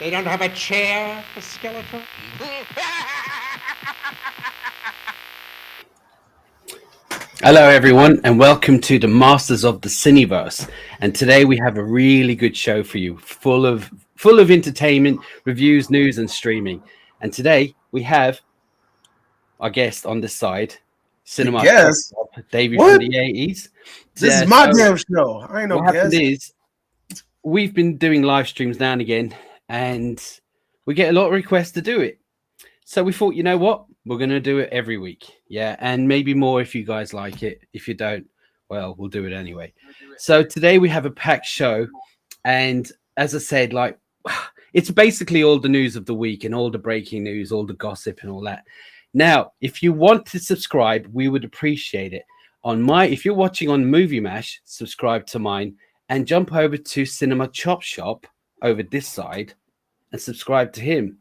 They don't have a chair for Skeletor? Hello, everyone, and welcome to the Masters of the Cineverse. And today we have a really good show for you, full of entertainment, reviews, news, and streaming. And today we have our guest on this side, The Cinema Chop guest? Shop, Davey from What? the 80s. This is my So damn show. I ain't no what happened guest. is we've been doing live streams now and again, and we get a lot of requests to do it. So we thought, you know what? We're going to do it every week. Yeah. And maybe more if you guys like it. If you don't, well, we'll do it anyway. So today we have a packed show. And as I said, like, it's basically all the news of the week and all the breaking news, all the gossip and all that. Now, if you want to subscribe, we would appreciate it. If you're watching on Movie Mash, subscribe to mine and jump over to Cinema Chop Shop over this side and subscribe to him.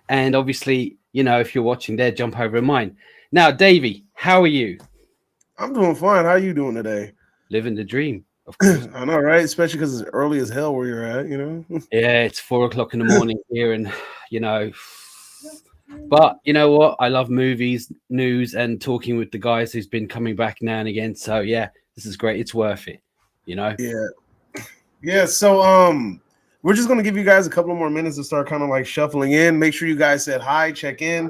And obviously, you know, if you're watching there, jump over in mine. Now, Davey, how are you? I'm doing fine. How you doing today? Living the dream, of course. I know, right? Especially because it's early as hell where you're at, you know? Yeah, it's 4:00 in the morning here, and you know, but you know what? I love movies, news, and talking with the guys who's been coming back now and again. So yeah, this is great. It's worth it, you know. Yeah. So we're just gonna give you guys a couple of more minutes to start kind of like shuffling in. Make sure you guys said hi, check in,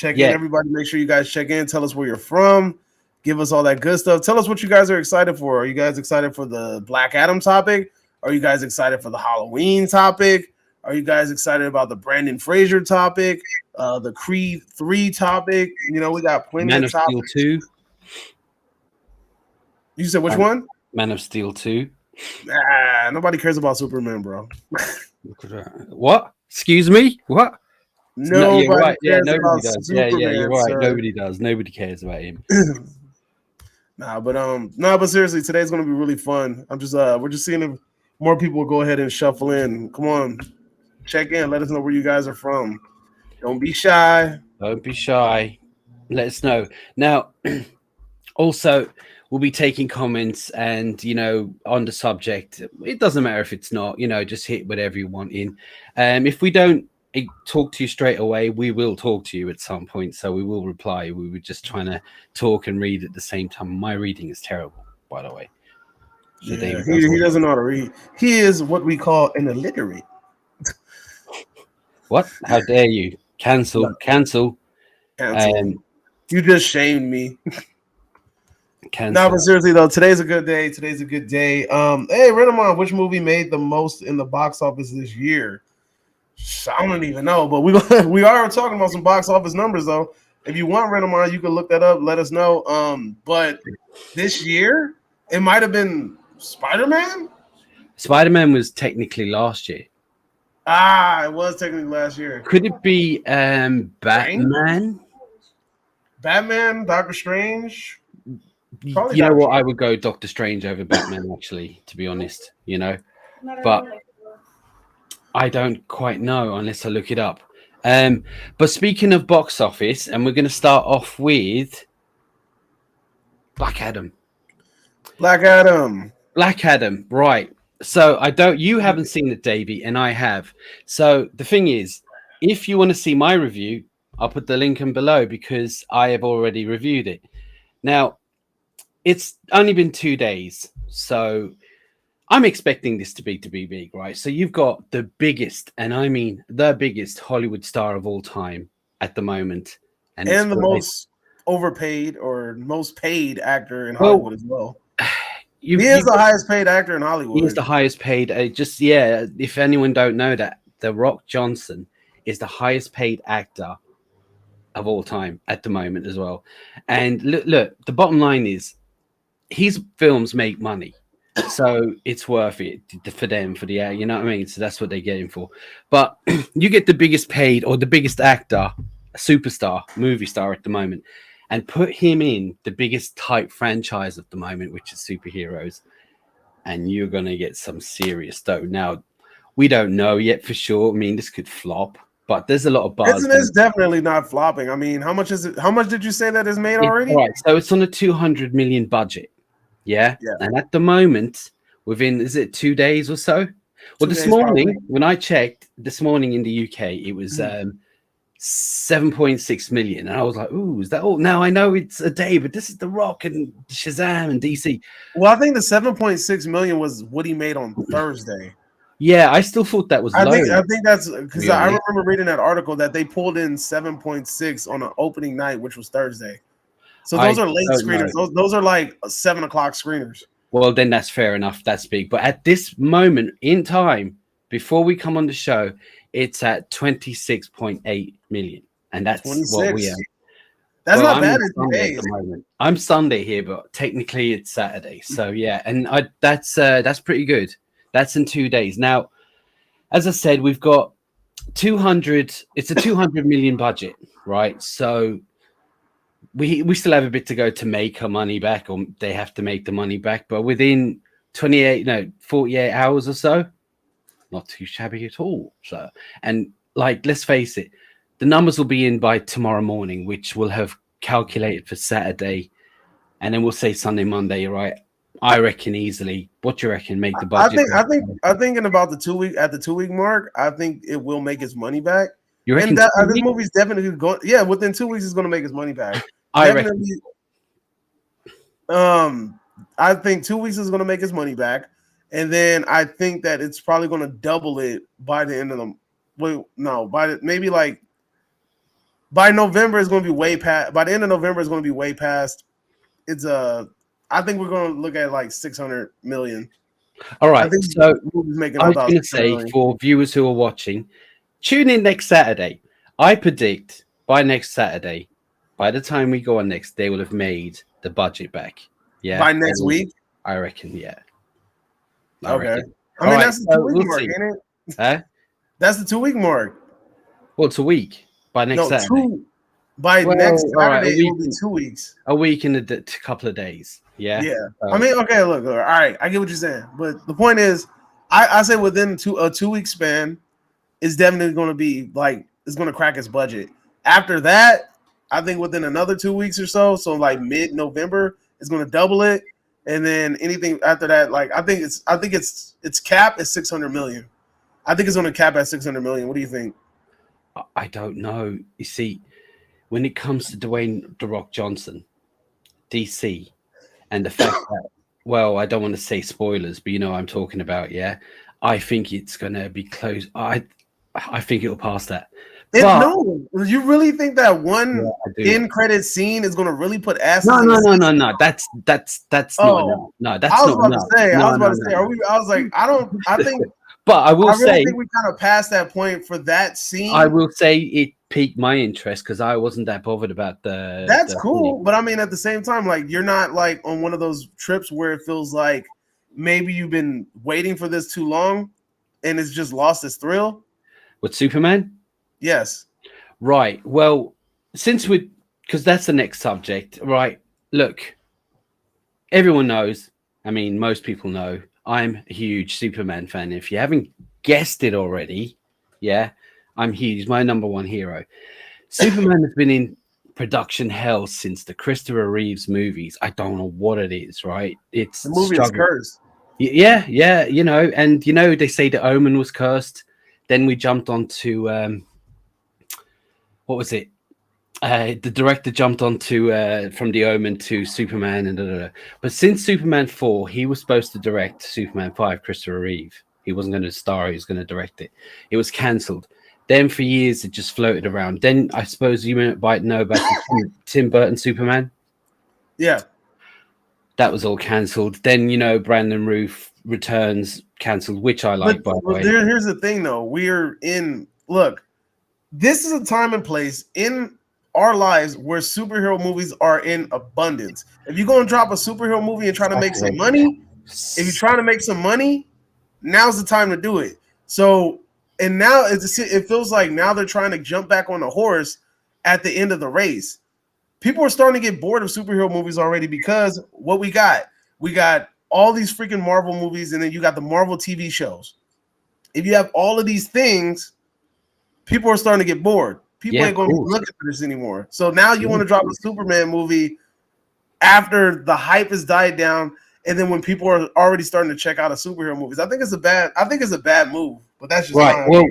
everybody. Make sure you guys check in, tell us where you're from, give us all that good stuff. Tell us what you guys are excited for. Are you guys excited for the Black Adam topic? Are you guys excited for the Halloween topic? Are you guys excited about the Brandon Fraser topic? The Creed 3 topic? You know, we got plenty Man of of Steel topics. 2. You said which one? Man of Steel 2. Nah, nobody cares about Superman, bro. What? Excuse me? What? Nobody you're right. Yeah, cares nobody about does. Superman, yeah, you're right. sir. Nobody does. Nobody cares about him. But seriously, today's gonna be really fun. We're just seeing if more people will go ahead and shuffle in. Come on, check in. Let us know where you guys are from. Don't be shy. Don't be shy. Let us know. Now, also, we'll be taking comments and, you know, on the subject. It doesn't matter if it's not, you know, just hit whatever you want in. If we don't talk to you straight away, we will talk to you at some point. So we will reply. We were just trying to talk and read at the same time. My reading is terrible, by the way. So yeah, he doesn't know how to read. He is what we call an illiterate. What? How dare you? Cancel. You just shamed me. Cancel. No, but seriously though, today's a good day. Hey, Renamon, which movie made the most in the box office this year? I don't even know, but we are talking about some box office numbers though. If you want Renamon, you can look that up. Let us know. But this year, it might have been Spider-Man. Spider-Man was technically last year. It was technically last year. Could it be Batman? Batman, Doctor Strange. Probably you know what? I would go Doctor Strange over Batman, actually, to be honest. You know, but I don't quite know unless I look it up. But speaking of box office, and we're going to start off with Black Adam. Black Adam, right. So you haven't seen it, Davey, and I have. So the thing is, if you want to see my review, I'll put the link in below because I have already reviewed it. Now, it's only been 2 days, so I'm expecting this to be big, right? So you've got the biggest, and I mean the biggest Hollywood star of all time at the moment. And the most overpaid or most paid actor in Hollywood as well. He is the highest paid actor in Hollywood. He is the highest paid. If anyone don't know that, The Rock Johnson is the highest paid actor of all time at the moment as well. And look, the bottom line is his films make money. So it's worth it for them, you know what I mean? So that's what they're getting for. But you get the biggest paid or the biggest actor, a superstar, movie star at the moment, and put him in the biggest type franchise at the moment, which is superheroes, and you're going to get some serious dough. Now, we don't know yet for sure. I mean, this could flop, but there's a lot of buzz. It's definitely not flopping. I mean, how much is it? How much did you say that is made already? Right, so it's on a 200 million budget. Yeah. And at the moment, within, is it 2 days or so? Well, this morning when I checked, this morning in the UK, it was 7.6 million, and I was like, "Ooh, is that all?" Now I know it's a day, but this is The Rock and Shazam and DC. Well, I think the 7.6 million was what he made on Thursday. Yeah, I still thought that was low. I think that's because I remember reading that article that they pulled in 7.6 on an opening night, which was Thursday. So those are late screeners. Those are like 7 o'clock screeners. Well, then that's fair enough. That's big. But at this moment in time, before we come on the show, it's at 26.8 million, and that's 26. What we are. That's not bad in Sunday at the moment. I'm Sunday here, but technically it's Saturday. So yeah, and that's pretty good. That's in 2 days. Now, as I said, we've got 200. It's a 200 million budget, right? So we still have a bit to go to make our money back, or they have to make the money back. But within 48 hours or so, not too shabby at all. So, and like, let's face it, the numbers will be in by tomorrow morning, which will have calculated for Saturday, and then we'll say Sunday, Monday, right? I reckon easily. What do you reckon? Make the budget. I think in about the 2 week at the 2 week mark, I think it will make its money back. You reckon? And this movie's definitely going. Yeah, within 2 weeks, it's going to make its money back. I definitely. I think 2 weeks is going to make its money back, and then I think that it's probably going to double it by the end of the. Maybe like by November it's going to be way past. By the end of November it's going to be way past. It's I think we're going to look at like 600 million. All right. So I was going to say for viewers who are watching, tune in next Saturday. I predict by next Saturday, by the time we go on next, they will have made the budget back. Yeah. By next week? I reckon, yeah. Okay. I mean, that's the 2 week mark, ain't it? Huh? That's the 2 week mark. Well, it's a week by next Saturday. Next Saturday, it will be 2 weeks. A week and a couple of days. Yeah. Yeah. I mean, okay, look. All right. I get what you're saying. But the point is, I say within a 2 week span, it's definitely going to be like, it's going to crack its budget. After that, I think within another 2 weeks or so, like mid-November, it's going to double it. And then anything after that, like I think it's capped at 600 million. I think it's going to cap at 600 million. What do you think? I don't know. You see, when it comes to Dwayne "The Rock" Johnson, DC, and the fact that, well, I don't want to say spoilers, but you know what I'm talking about, yeah. I think it's going to be close. I think it'll pass that. No, you really think that one end credit scene is going to really put ass? No. That's not. No, that's not. I was about to say. I was like, I think. But I will say, I think we kind of passed that point for that scene. I will say it piqued my interest because I wasn't that bothered about the. That's cool, thing. But I mean, at the same time, like you're not like on one of those trips where it feels like maybe you've been waiting for this too long, and it's just lost its thrill. With Superman? Yes. Right. Well, because that's the next subject, right? Look, everyone knows. I mean, most people know. I'm a huge Superman fan. If you haven't guessed it already, yeah, I'm huge. My number one hero. Superman has been in production hell since the Christopher Reeves movies. I don't know what it is, right? It's the movie is cursed. Yeah, you know, and you know they say the Omen was cursed. Then we jumped on to what was it? The director jumped onto from The Omen to Superman and But since Superman 4, he was supposed to direct Superman 5, Christopher Reeve. He wasn't going to star, he was going to direct it. It was cancelled. Then for years it just floated around. Then I suppose you might know about the Tim Burton Superman. Yeah. That was all cancelled. Then, you know, Brandon Roof Returns cancelled, which I like, by the way. Here's the thing though. Look, this is a time and place in our lives where superhero movies are in abundance. If you're going to drop a superhero movie and try to make some money, now's the time to do it. So, and now it feels like now they're trying to jump back on the horse at the end of the race. People are starting to get bored of superhero movies already because what we got all these freaking Marvel movies, and then you got the Marvel TV shows. If you have all of these things, people are starting to get bored. People ain't going to be looking for this anymore. So now you want to drop a Superman movie after the hype has died down, and then when people are already starting to check out of superhero movies, I think it's a bad move. But that's just Right. my Well,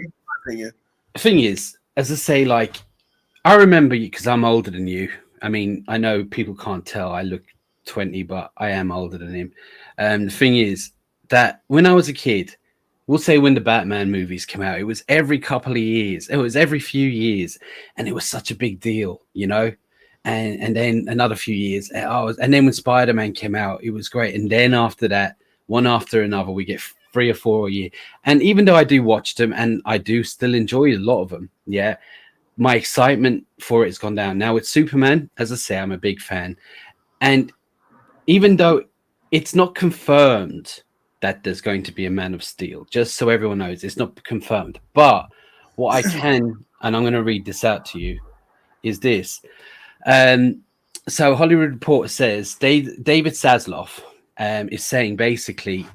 opinion. the thing is, as I say, like I remember you because I'm older than you. I mean, I know people can't tell. I look 20, but I am older than him. The thing is that when I was a kid, we'll say when the Batman movies came out, it was every couple of years. It was every few years, and it was such a big deal, you know. And then another few years, and then when Spider Man came out, it was great. And then after that, one after another, we get 3 or 4 a year. And even though I do watch them, and I do still enjoy a lot of them, yeah, my excitement for it has gone down. Now with Superman, as I say, I'm a big fan, and even though it's not confirmed that there's going to be a Man of Steel, just so everyone knows, it's not confirmed. But what I can, and I'm going to read this out to you, is this. Um, so Hollywood Reporter says David Zasloff is saying basically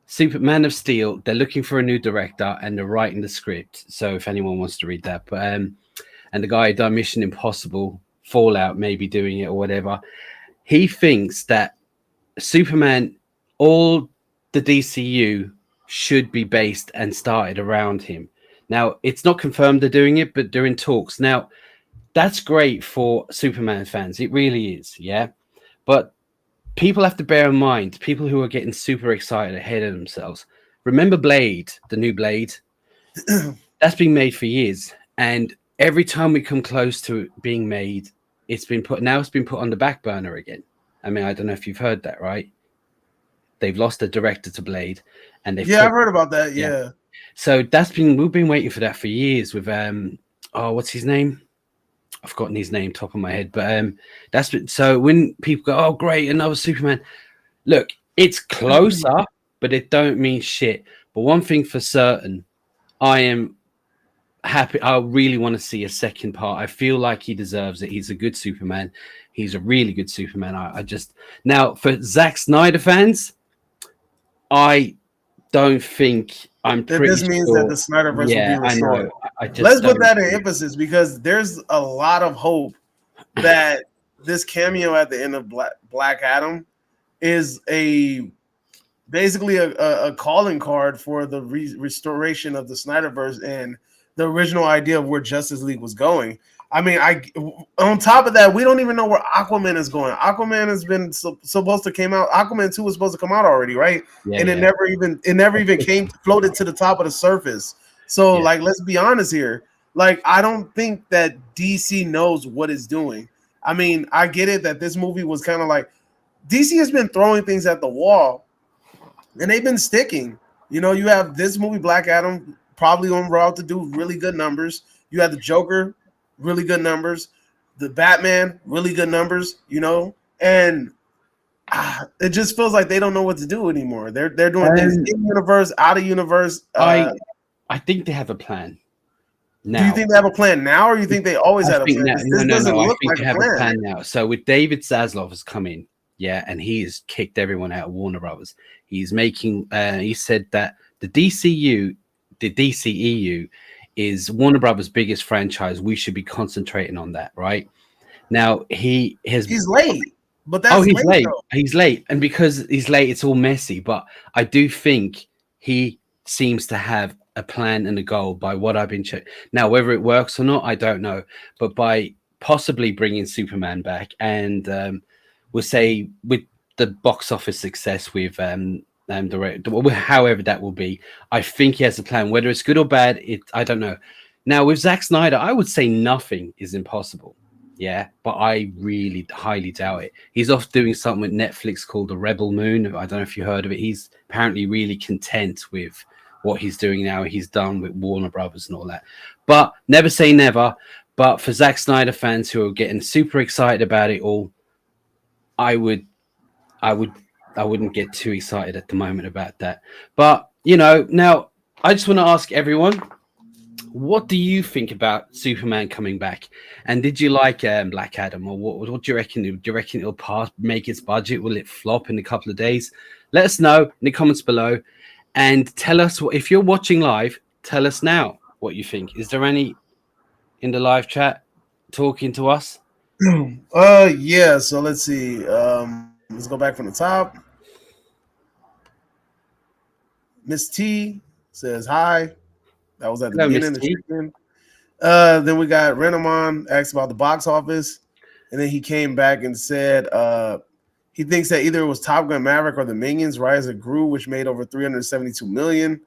Superman of Steel, they're looking for a new director and they're writing the script. So if anyone wants to read that, but and the guy who done Mission Impossible, Fallout, maybe doing it or whatever, he thinks that Superman, all the DCU should be based and started around him. Now, it's not confirmed they're doing it, but they're in talks. Now, that's great for Superman fans. It really is, yeah. But people have to bear in mind, people who are getting super excited ahead of themselves. Remember Blade, the new Blade? That's been made for years. And every time we come close to it being made, it's been put on the back burner again. I mean, I don't know if you've heard that, right? They've lost the director to Blade, and they've I've heard about that. Yeah. So we've been waiting for that for years with what's his name? I've forgotten his name top of my head, but so when people go, oh great, another Superman, look, it's closer, but it don't mean shit. But one thing for certain, I am happy. I really want to see a second part. I feel like he deserves it. He's a good Superman. He's a really good Superman. I just now for Zack Snyder fans, I don't think I'm That pretty this means sure. that the Snyderverse will Yeah, be restored. I know. I just Let's put don't that in think- emphasis because there's a lot of hope that this cameo at the end of Black Adam is basically a calling card for the restoration of the Snyderverse and the original idea of where Justice League was going. I mean, on top of that, we don't even know where Aquaman is going. Aquaman has been supposed to came out. Aquaman 2 was supposed to come out already, right? Yeah, and it never even came floated to the top of the surface. So like, let's be honest here. Like, I don't think that DC knows what it's doing. I mean, I get it that this movie was kind of like DC has been throwing things at the wall and they've been sticking. You know, you have this movie, Black Adam, probably on route to do really good numbers. You have the Joker, really good numbers. The Batman, really good numbers. You know, and it just feels like they don't know what to do anymore. They're doing things in universe, out of universe. I think they have a plan. Now, do you think they have a plan now, or you think they always had a plan? No. I think they have a plan now. So with David Zaslav has come in, yeah, and he's kicked everyone out of Warner Brothers. He's making. He said that the DCEU, is Warner Brothers' biggest franchise. We should be concentrating on that, right? Now he's late, but that's he's late. Though. He's late, and because he's late, it's all messy. But I do think he seems to have a plan and a goal by what I've been checking. Now, whether it works or not, I don't know. But by possibly bringing Superman back, and we'll say with the box office success with however that will be, I think he has a plan. Whether it's good or bad, I don't know. Now with Zack Snyder, I would say nothing is impossible. Yeah, but I really highly doubt it. He's off doing something with Netflix called The Rebel Moon. I don't know if you heard of it. He's apparently really content with what he's doing now. He's done with Warner Brothers and all that. But never say never. But for Zack Snyder fans who are getting super excited about it all, I wouldn't get too excited at the moment about that. But now I just want to ask everyone, what do you think about Superman coming back? And did you like Black Adam, or what do you reckon? Do you reckon it'll make its budget? Will it flop in a couple of days? Let us know in the comments below, and tell us if you're watching live. Tell us now what you think. Is there any in the live chat talking to us? Yeah. So let's see. Let's go back from the top. Miss T says hi. That was at the Hello, beginning Miss of the T. check-in. Then we got Renamon asked about the box office, and then he came back and said he thinks that either it was Top Gun Maverick or the Minions Rise of Gru, which made over 372 million.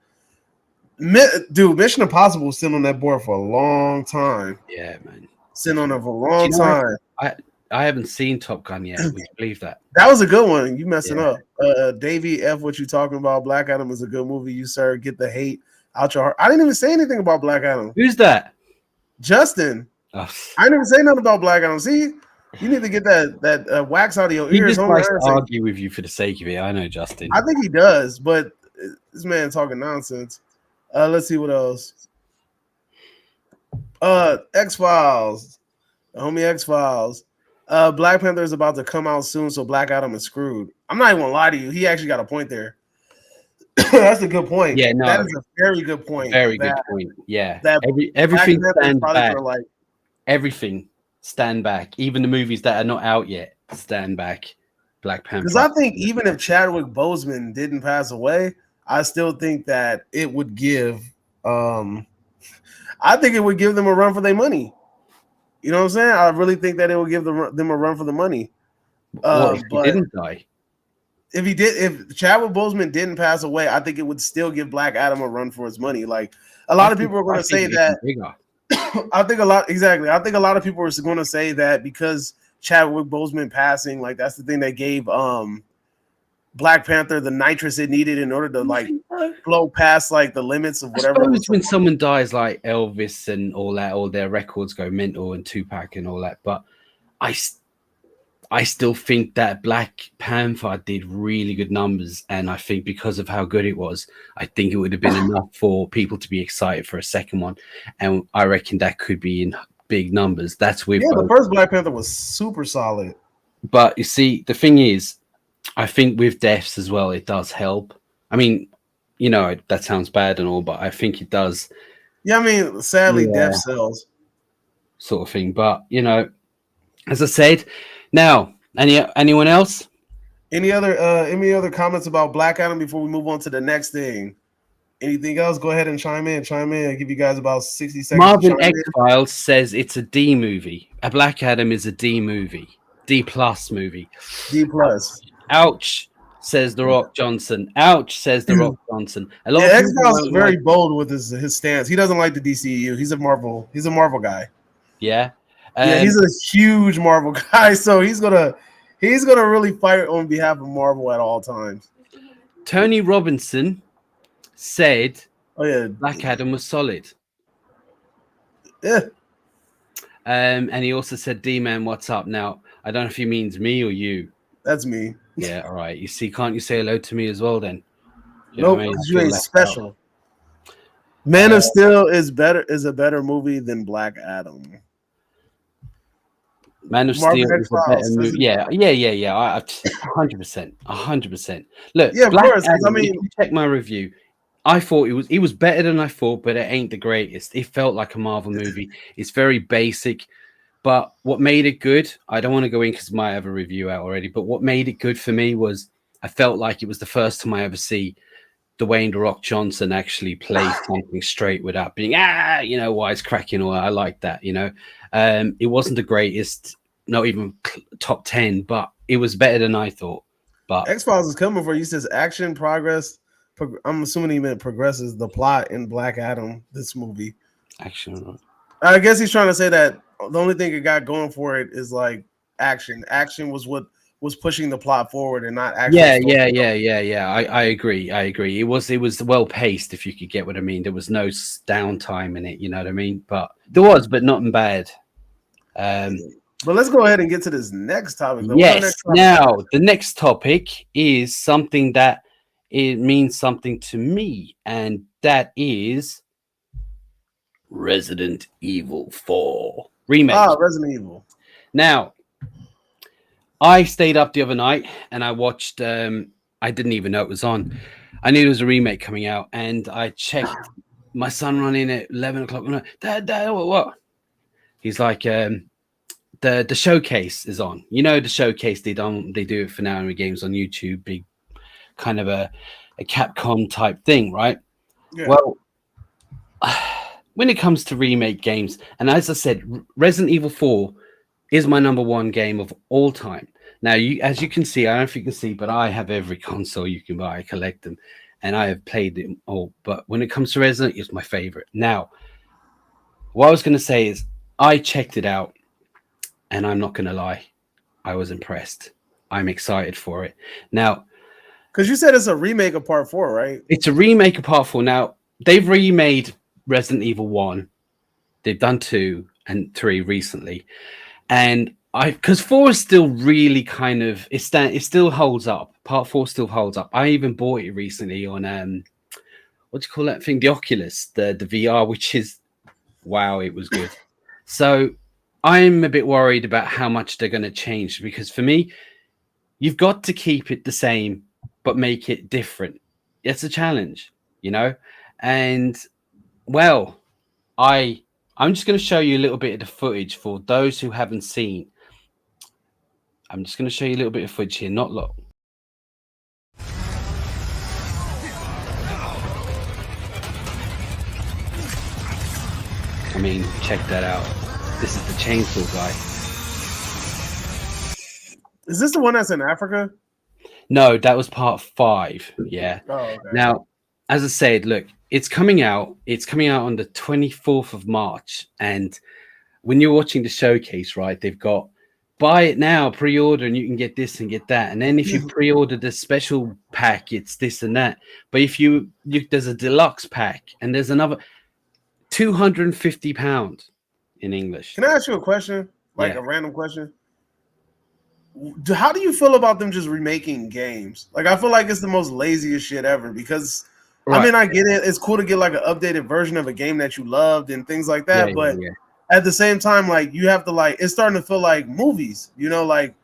Dude, Mission Impossible was sitting on that board for a long time. Yeah, man. Sitting on it for a long You know, time. I haven't seen Top Gun yet. Would you believe that? That was a good one. You messing Yeah. up. Davey F, what you talking about? Black Adam is a good movie. You, sir, get the hate out your heart. I didn't even say anything about Black Adam. Who's that? Justin. Oh. I didn't even say nothing about Black Adam. See, you need to get that wax out of your He ears. just likes to argue with you for the sake of it. I know, Justin. I think he does, but this man talking nonsense. Let's see what else. X-Files. The homie X-Files. Black Panther is about to come out soon, so Black Adam is screwed. I'm not even gonna lie to you. He actually got a point there. That's a good point. Yeah, no, that is a very good point. Very good point. Yeah, that everything stand back. Like, everything stand back. Even the movies that are not out yet stand back. Black Panther. Because I think even if Chadwick Boseman didn't pass away, I still think that it would give. I think it would give them a run for their money. You know what I'm saying? I really think that it would give them a run for the money. What if he didn't die? If Chadwick Boseman didn't pass away, I think it would still give Black Adam a run for his money. Like a lot of people are going to say that. I think a lot of people are going to say that because Chadwick Boseman passing, like that's the thing that gave Black Panther the nitrous it needed in order to like blow past like the limits of whatever. I suppose when someone dies like Elvis and all that, all their records go mental and Tupac and all that. But I still think that Black Panther did really good numbers, and I think because of how good it was, I think it would have been enough for people to be excited for a second one, and I reckon that could be in big numbers. That's with the first Black Panther was super solid. But you see, the thing is, I think with deaths as well, it does help. I mean, you know, that sounds bad and all, but I think it does. Yeah, I mean, sadly, death sells. Sort of thing. But, you know, as I said, now, anyone else? Any other comments about Black Adam before we move on to the next thing? Anything else? Go ahead and chime in. I'll give you guys about 60 seconds. Marvin X-Files says it's a D movie. A Black Adam is a D movie. D+ movie. D+. Ouch, says The Rock Johnson. Ouch, says The Rock Johnson. A lot of X-Files is very bold with his stance. He doesn't like the DCU. He's a Marvel guy. Yeah. He's a huge Marvel guy, so he's gonna really fight on behalf of Marvel at all times. Tony Robinson said, "Oh yeah, Black Adam was solid." Yeah. And he also said, D-Man, what's up? Now, I don't know if he means me or you. That's me. Yeah, all right. You see, can't you say hello to me as well then? Nope, because you ain't special. Out. Man of Steel is a better movie than Black Adam. Man of Steel is a better movie. Yeah. 100%. Look, yeah, of course. Adam, I mean, check my review. I thought it was better than I thought, but it ain't the greatest. It felt like a Marvel movie. It's very basic. But what made it good, I don't want to go in because I might have a review out already, but what made it good for me was I felt like it was the first time I ever see Dwayne "The Rock" Johnson actually play something straight without being, wisecracking, or I like that, you know. It wasn't the greatest, not even top 10, but it was better than I thought. But X-Files is coming for you. Says action progress. I'm assuming he meant progresses the plot in Black Adam, this movie. Action. I guess he's trying to say that the only thing it got going for it is like action. Action was what was pushing the plot forward, and not action. Yeah. I agree. It was well paced, if you could get what I mean. There was no downtime in it, you know what I mean? But there was, but not bad. But let's go ahead and get to this next topic. Though. Yes. Now the next topic is something that it means something to me, and that is Resident Evil 4 Remake. Resident Evil. Now, I stayed up the other night and I watched. I didn't even know it was on. I knew there was a remake coming out, and I checked. My son running at 11 o'clock. Dad, what? He's like, the showcase is on. You know, the showcase they do it for now in games on YouTube. Big kind of a a Capcom type thing, right? Yeah. Well, when it comes to remake games, and as I said, Resident Evil 4 is my number one game of all time. Now, as you can see, I don't know if you can see, but I have every console you can buy. I collect them, and I have played them all. But when it comes to Resident, it's my favorite. Now, what I was going to say is I checked it out, and I'm not going to lie, I was impressed. I'm excited for it. Now, because you said it's a remake of Part 4, right? it's a remake of Part 4. Now, they've remade Resident Evil 1. They've done 2 and 3 recently. And because 4 is still really kind of it still holds up. Part 4 still holds up. I even bought it recently on what do you call that thing? The Oculus, the VR, which is wow, it was good. So I'm a bit worried about how much they're going to change, because for me, you've got to keep it the same but make it different. It's a challenge, and well, I'm just going to show you a little bit of the footage for those who haven't seen. I'm just going to show you a little bit of footage here, not long. I mean, check that out. This is the chainsaw guy. Is this the one that's in Africa? No, that was part 5. Yeah. Oh, okay. Now, as I said, look, it's coming out. It's coming out on the 24th of March. And when you're watching the showcase, right, they've got buy it now, pre-order, and you can get this and get that. And then if you pre-order the special pack, it's this and that. But if you there's a deluxe pack, and there's another £250 in English. Can I ask you a question? Like a random question? How do you feel about them just remaking games? Like, I feel like it's the most laziest shit ever, because I mean, I get it. It's cool to get like an updated version of a game that you loved and things like that. But at the same time, like, you have to it's starting to feel like movies, like,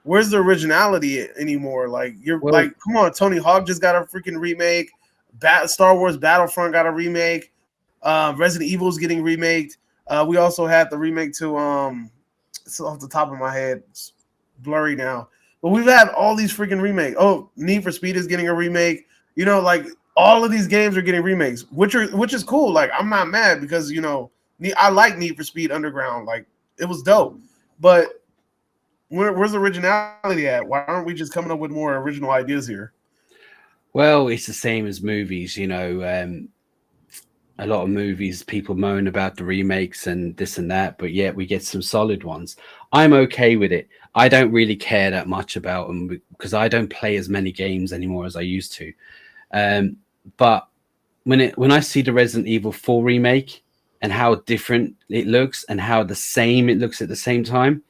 where's the originality anymore? Like, like, come on, Tony Hawk just got a freaking remake. Star Wars Battlefront got a remake. Resident Evil's getting remaked. We also had the remake to it's off the top of my head. It's blurry now. But we've had all these freaking remakes. Oh, Need for Speed is getting a remake. Like, all of these games are getting remakes, which is cool. Like, I'm not mad, because I like Need for Speed Underground. Like, it was dope. But where's the originality at? Why aren't we just coming up with more original ideas here? Well, it's the same as movies, a lot of movies, people moan about the remakes and this and that, but yet we get some solid ones. I'm okay with it. I don't really care that much about them, because I don't play as many games anymore as I used to. But when I see the Resident Evil 4 remake and how different it looks and how the same it looks at the same time,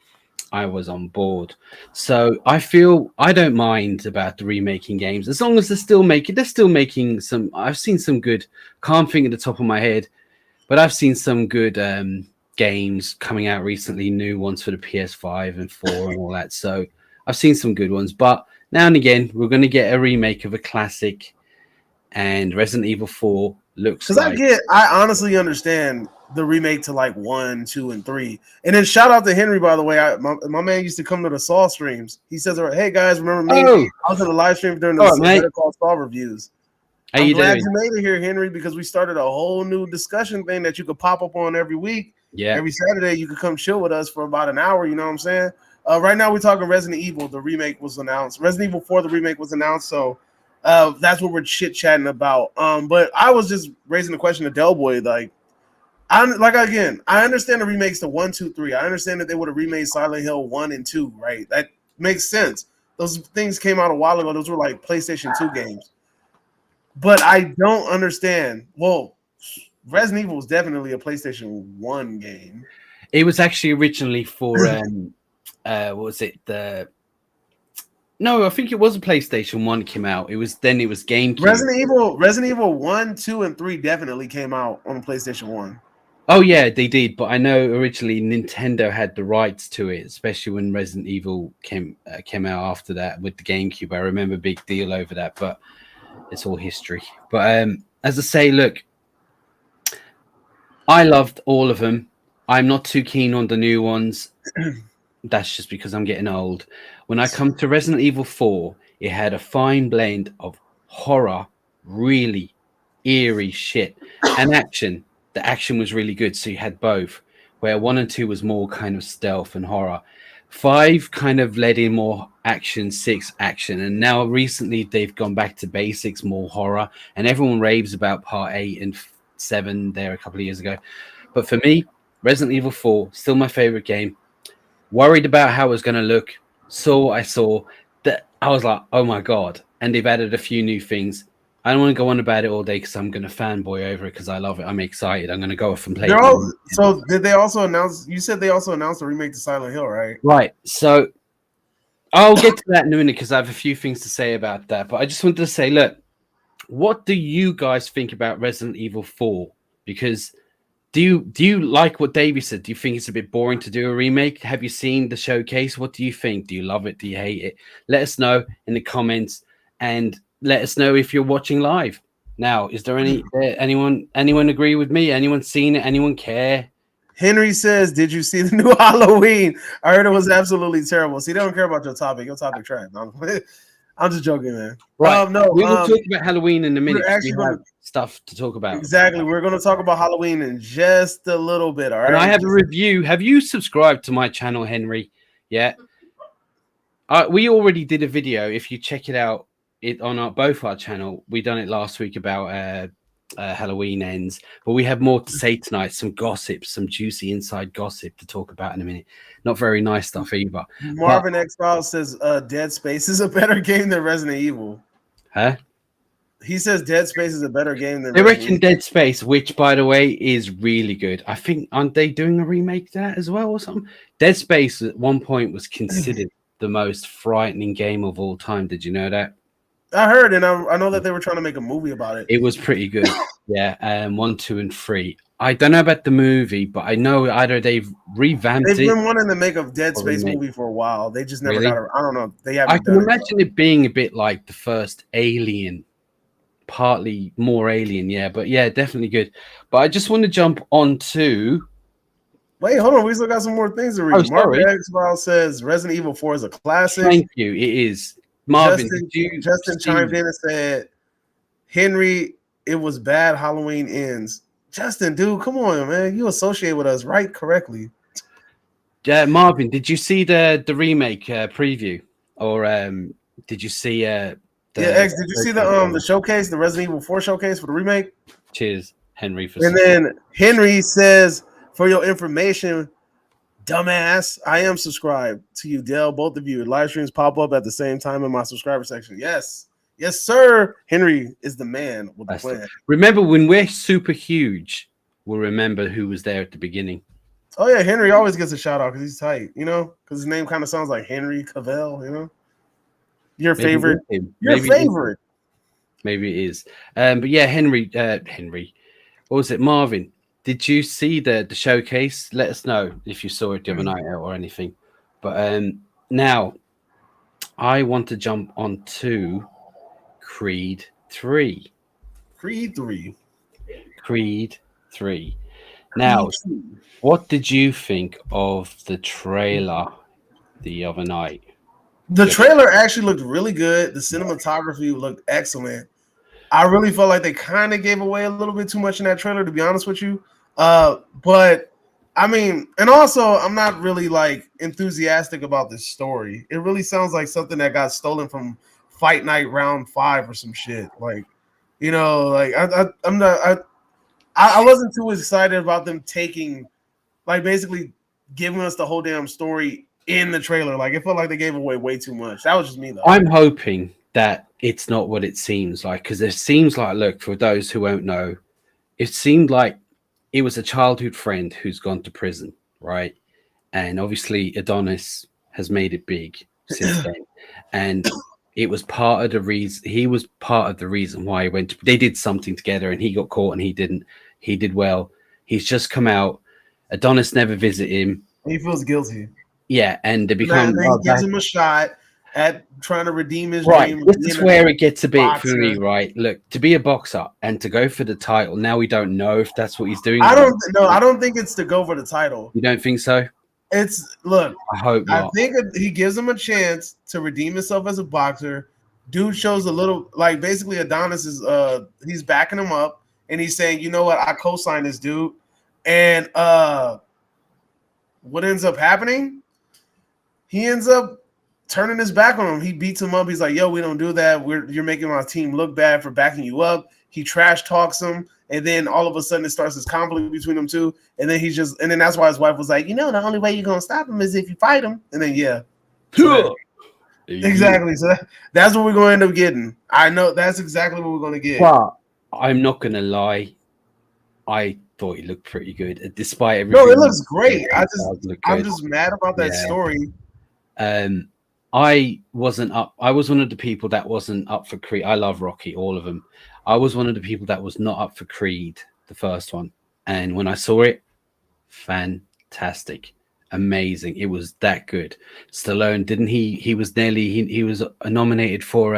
I was on board. So I feel I don't mind about the remaking games, as long as they're still making some. I've seen some good, can't think at the top of my head, but I've seen some good games coming out recently, new ones for the PS5 and 4 and all that. So I've seen some good ones, but now and again we're going to get a remake of a classic, and Resident Evil 4 looks like. I honestly understand the remake to like 1, 2, and 3. And then shout out to Henry, by the way. My man used to come to the Saw streams. He says, "Hey guys, remember me? I was in the live stream during the Better Call Saul reviews." I'm glad you made it here, Henry, because we started a whole new discussion thing that you could pop up on every week. Yeah, every Saturday you could come chill with us for about an hour. You know what I'm saying? Right now we're talking Resident Evil. The remake was announced. Resident Evil 4, the remake was announced. So that's what we're chit chatting about. But I was just raising the question to Del Boy, like. I understand the remakes to 1, 2, 3. I understand that they would have remade Silent Hill 1 and 2, right? That makes sense. Those things came out a while ago. Those were like PlayStation 2 games. But I don't understand. Well, Resident Evil was definitely a PlayStation 1 game. It was actually originally for what was it? No, I think it was a PlayStation 1 came out. It was GameCube. Resident Evil 1, 2, and 3 definitely came out on PlayStation 1. Oh yeah, they did. But I know originally Nintendo had the rights to it, especially when Resident Evil came out after that with the GameCube. I remember a big deal over that, but it's all history. But as I say, look, I loved all of them. I'm not too keen on the new ones. That's just because I'm getting old. When I come to Resident Evil 4, it had a fine blend of horror, really eerie shit, and action. The action was really good, so you had both. Where 1 and 2 was more kind of stealth and horror. 5 kind of led in more action, 6 action, and now recently they've gone back to basics, more horror, and everyone raves about part 8 and 7 there a couple of years ago. But for me, Resident Evil 4 still my favorite game. Worried about how it was going to look, saw what I saw, that I was like, oh my god. And they've added a few new things. I don't want to go on about it all day because I'm going to fanboy over it because I love it. I'm excited. I'm going to go off and play it. So did they also announce? You said they also announced a remake to Silent Hill, right? Right. So I'll get to that in a minute because I have a few things to say about that. But I just wanted to say, look, what do you guys think about Resident Evil 4? Because do you like what Davey said? Do you think it's a bit boring to do a remake? Have you seen the showcase? What do you think? Do you love it? Do you hate it? Let us know in the comments, and let us know if you're watching live. Now, is there anyone agree with me? Anyone seen it? Anyone care? Henry says, "Did you see the new Halloween? I heard it was absolutely terrible." See, they don't care about your topic. Your topic trash. I'm just joking, man. Right. No, we will talk about Halloween in a minute. Actually, we have stuff to talk about. Exactly. We're going to talk about Halloween in just a little bit. All right. And I have a review. Have you subscribed to my channel, Henry? Yeah. We already did a video. If you check it out, on both our channel, we done it last week about Halloween ends, but we have more to say tonight. Some gossip, some juicy inside gossip to talk about in a minute. Not very nice stuff either. Marvin X Files says Dead Space is a better game than Resident Evil. Huh? He says Dead Space is a better game than they reckon Dead Space, which by the way is really good. I think, aren't they doing a remake to that as well or something? Dead Space at one point was considered the most frightening game of all time. Did you know that? I heard, and I know that they were trying to make a movie about it. It was pretty good. Yeah, 1, 2, and 3. I don't know about the movie, but I know either they've revamped it. They've been wanting to make a Dead Space movie for a while. They just never got it. I don't know. They haven't. I can imagine it being a bit like the first Alien, partly more Alien, yeah. But yeah, definitely good. But I just want to jump on to. Wait, hold on. We still got some more things to read. Oh, sorry. Marvin X File says Resident Evil 4 is a classic. Thank you. It is. Marvin, Justin chimed in and said, Henry, it was bad. Halloween ends. Justin, dude, come on, man. You associate with us right correctly. Yeah, Marvin, did you see the remake preview? Or did you see X, did you see the showcase, the Resident Evil 4 showcase for the remake? Cheers, Henry. And then Henry says, for your information, dumbass, I am subscribed to you, Dell. Both of you. Live streams pop up at the same time in my subscriber section. Yes, sir. Henry is the man with the plan. Remember, when we're super huge, we'll remember who was there at the beginning. Oh yeah, Henry always gets a shout out because he's tight, because his name kind of sounds like Henry Cavill, Your favorite. Your favorite. Maybe it is. But yeah, Henry. What was it, Marvin? Did you see the showcase? Let us know if you saw it the other night or anything. But now I want to jump on to Creed 3. Creed 3. Now, what did you think of the trailer the other night? The trailer actually looked really good. The cinematography looked excellent. I really felt like they kind of gave away a little bit too much in that trailer, to be honest with you. But I mean, and also I'm not really like enthusiastic about this story. It really sounds like something that got stolen from Fight Night Round 5 or some shit. Like, I wasn't too excited about them taking, like, basically giving us the whole damn story in the trailer. Like, it felt like they gave away way too much. That was just me though. I'm hoping that it's not what it seems like, because it seems like, look, for those who won't know, it seemed like it was a childhood friend who's gone to prison, right? And obviously Adonis has made it big since then. And it was part of the reason, he was part of the reason why he went to, they did something together and he got caught and he didn't. He did well. He's just come out. Adonis never visited him. He feels guilty. Yeah, and they become... He gives him a shot at trying to redeem his dream. This is where it gets a bit boxer. For me, right? Look, to be a boxer and to go for the title, now we don't know if that's what he's doing. I don't think it's to go for the title. You don't think so? Look, I hope not. I think he gives him a chance to redeem himself as a boxer, dude shows a little like basically Adonis is he's backing him up and he's saying, you know what, I co-signed this dude. And what ends up happening? He ends up turning his back on him. He beats him up. He's like, yo, we don't do that. You're making my team look bad for backing you up. He trash talks him. And then all of a sudden it starts this conflict between them two. And then and then that's why his wife was like, the only way you're going to stop him is if you fight him. And then, yeah. So exactly. So that's what we're going to end up getting. I know that's exactly what we're going to get. But I'm not going to lie. I thought he looked pretty good, despite everything. No, it looks great. I'm just mad about that story. I wasn't up. I was one of the people that wasn't up for Creed. I love Rocky, all of them. I was one of the people that was not up for Creed, the first one. And when I saw it, fantastic, amazing. It was that good. Stallone, didn't he? He was he was nominated for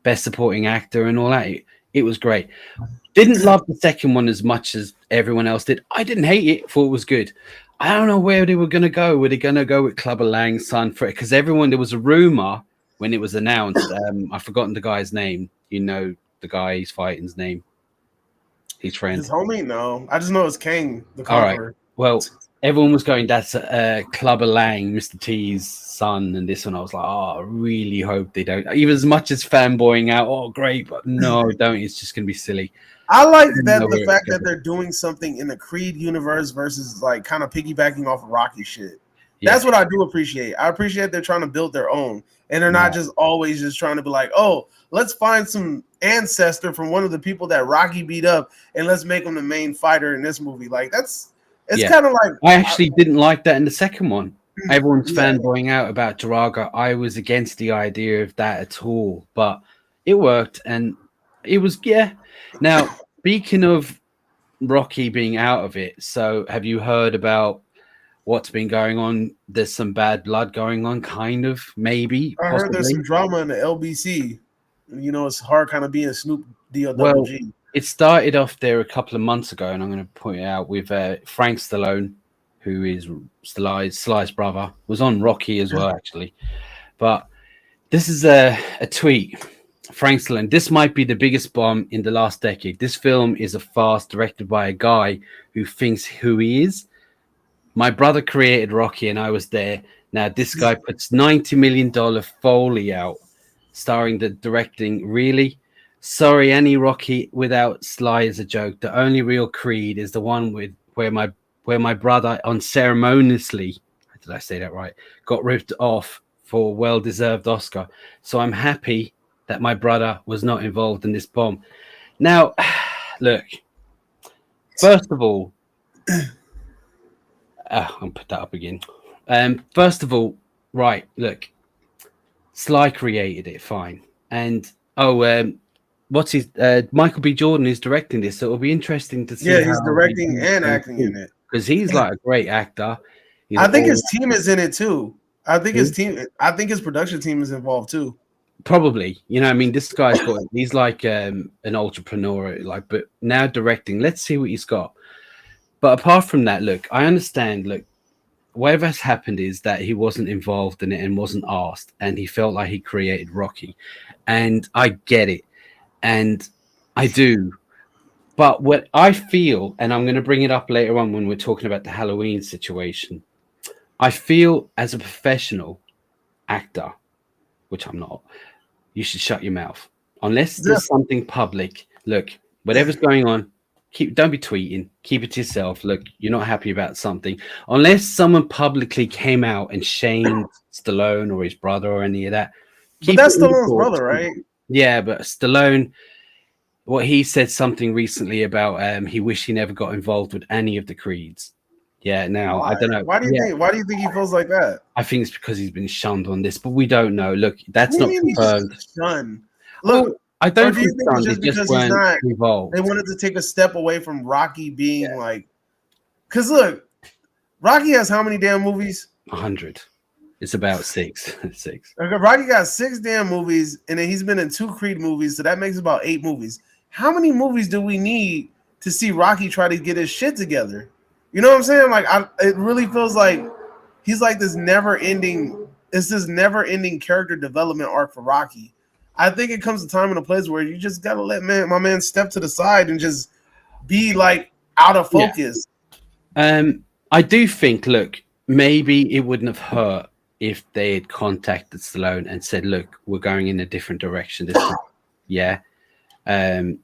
Best Supporting Actor and all that. It was great. Didn't love the second one as much as everyone else did. I didn't hate it. Thought it was good. I don't know where they were going to go. Were they going to go with Clubber Lang's son for it? Because there was a rumor when it was announced. I've forgotten the guy's name. You know the guy he's fighting's name. His friend. His homie? No. I just know it's Kang, the Conqueror. All right. Well, everyone was going, that's Clubber Lang, Mr. T's son, and this one. I was like, I really hope they don't. Even as much as fanboying out, oh, great, but no, don't. It's just going to be silly. I like that the fact that they're doing something in the Creed universe versus like kind of piggybacking off of Rocky shit. Yeah. That's what I do appreciate. I appreciate they're trying to build their own, and they're not just always just trying to be like, oh, let's find some ancestor from one of the people that Rocky beat up, and let's make him the main fighter in this movie. Like it's kind of like I actually didn't like that in the second one. Everyone's fanboying out about Drago. I was against the idea of that at all, but it worked, and it was Now, speaking of Rocky being out of it, so have you heard about what's been going on? There's some bad blood going on, kind of, maybe. I heard there's some drama in the LBC. It's hard kind of being Snoop D-O-double-G. Well, it started off there a couple of months ago, and I'm going to point it out with Frank Stallone, who is Sly's brother, was on Rocky as well, actually. But this is a tweet. Frank Stallone, this might be the biggest bomb in the last decade. This film is a farce directed by a guy who thinks who he is. My brother created Rocky and I was there. Now this guy puts $90 million Foley out, starring the directing. Really? Sorry, any Rocky without Sly is a joke. The only real Creed is the one where my brother unceremoniously, did I say that right, got ripped off for a well-deserved Oscar. So I'm happy that my brother was not involved in this bomb. Now, look, first of all, I'll put that up again. First of all, right, look, Sly created it, fine. And, what's his, Michael B. Jordan is directing this, so it'll be interesting to see. Yeah, he's directing and acting in it. Because he's like a great actor. I think his team is in it too. I think his production team is involved too. Probably, this guy's he's like an entrepreneur, but now directing. Let's see what he's got. But apart from that, look, I understand. Look, whatever has happened is that he wasn't involved in it and wasn't asked, and he felt like he created Rocky, and I get it, and I do. But what I feel, and I'm going to bring it up later on when we're talking about the Halloween situation, I feel as a professional actor, which I'm not, you should shut your mouth. Unless there's something public. Look, whatever's going on, don't be tweeting. Keep it to yourself. Look, you're not happy about something. Unless someone publicly came out and shamed Stallone or his brother or any of that. But that's Stallone's brother, right? Yeah, but Stallone, what he said something recently about he wished he never got involved with any of the Creeds. Yeah, now I don't know. Why do you think he feels like that? I think it's because he's been shunned on this, but we don't know. Look, that's not confirmed. Shunned. Look, I don't think shunned. It's just weren't involved. They wanted to take a step away from Rocky being like, because look, Rocky has how many damn movies? 100. It's about six. Okay, Rocky got 6 damn movies, and then he's been in 2 Creed movies, so that makes about 8 movies. How many movies do we need to see Rocky try to get his shit together? You know what I'm saying? Like, it really feels like he's like this never-ending character development arc for Rocky. I think it comes a time and a place where you just gotta let my man step to the side and just be like out of focus. I do think, look, maybe it wouldn't have hurt if they had contacted Stallone and said, "Look, we're going in a different direction this time." Yeah, and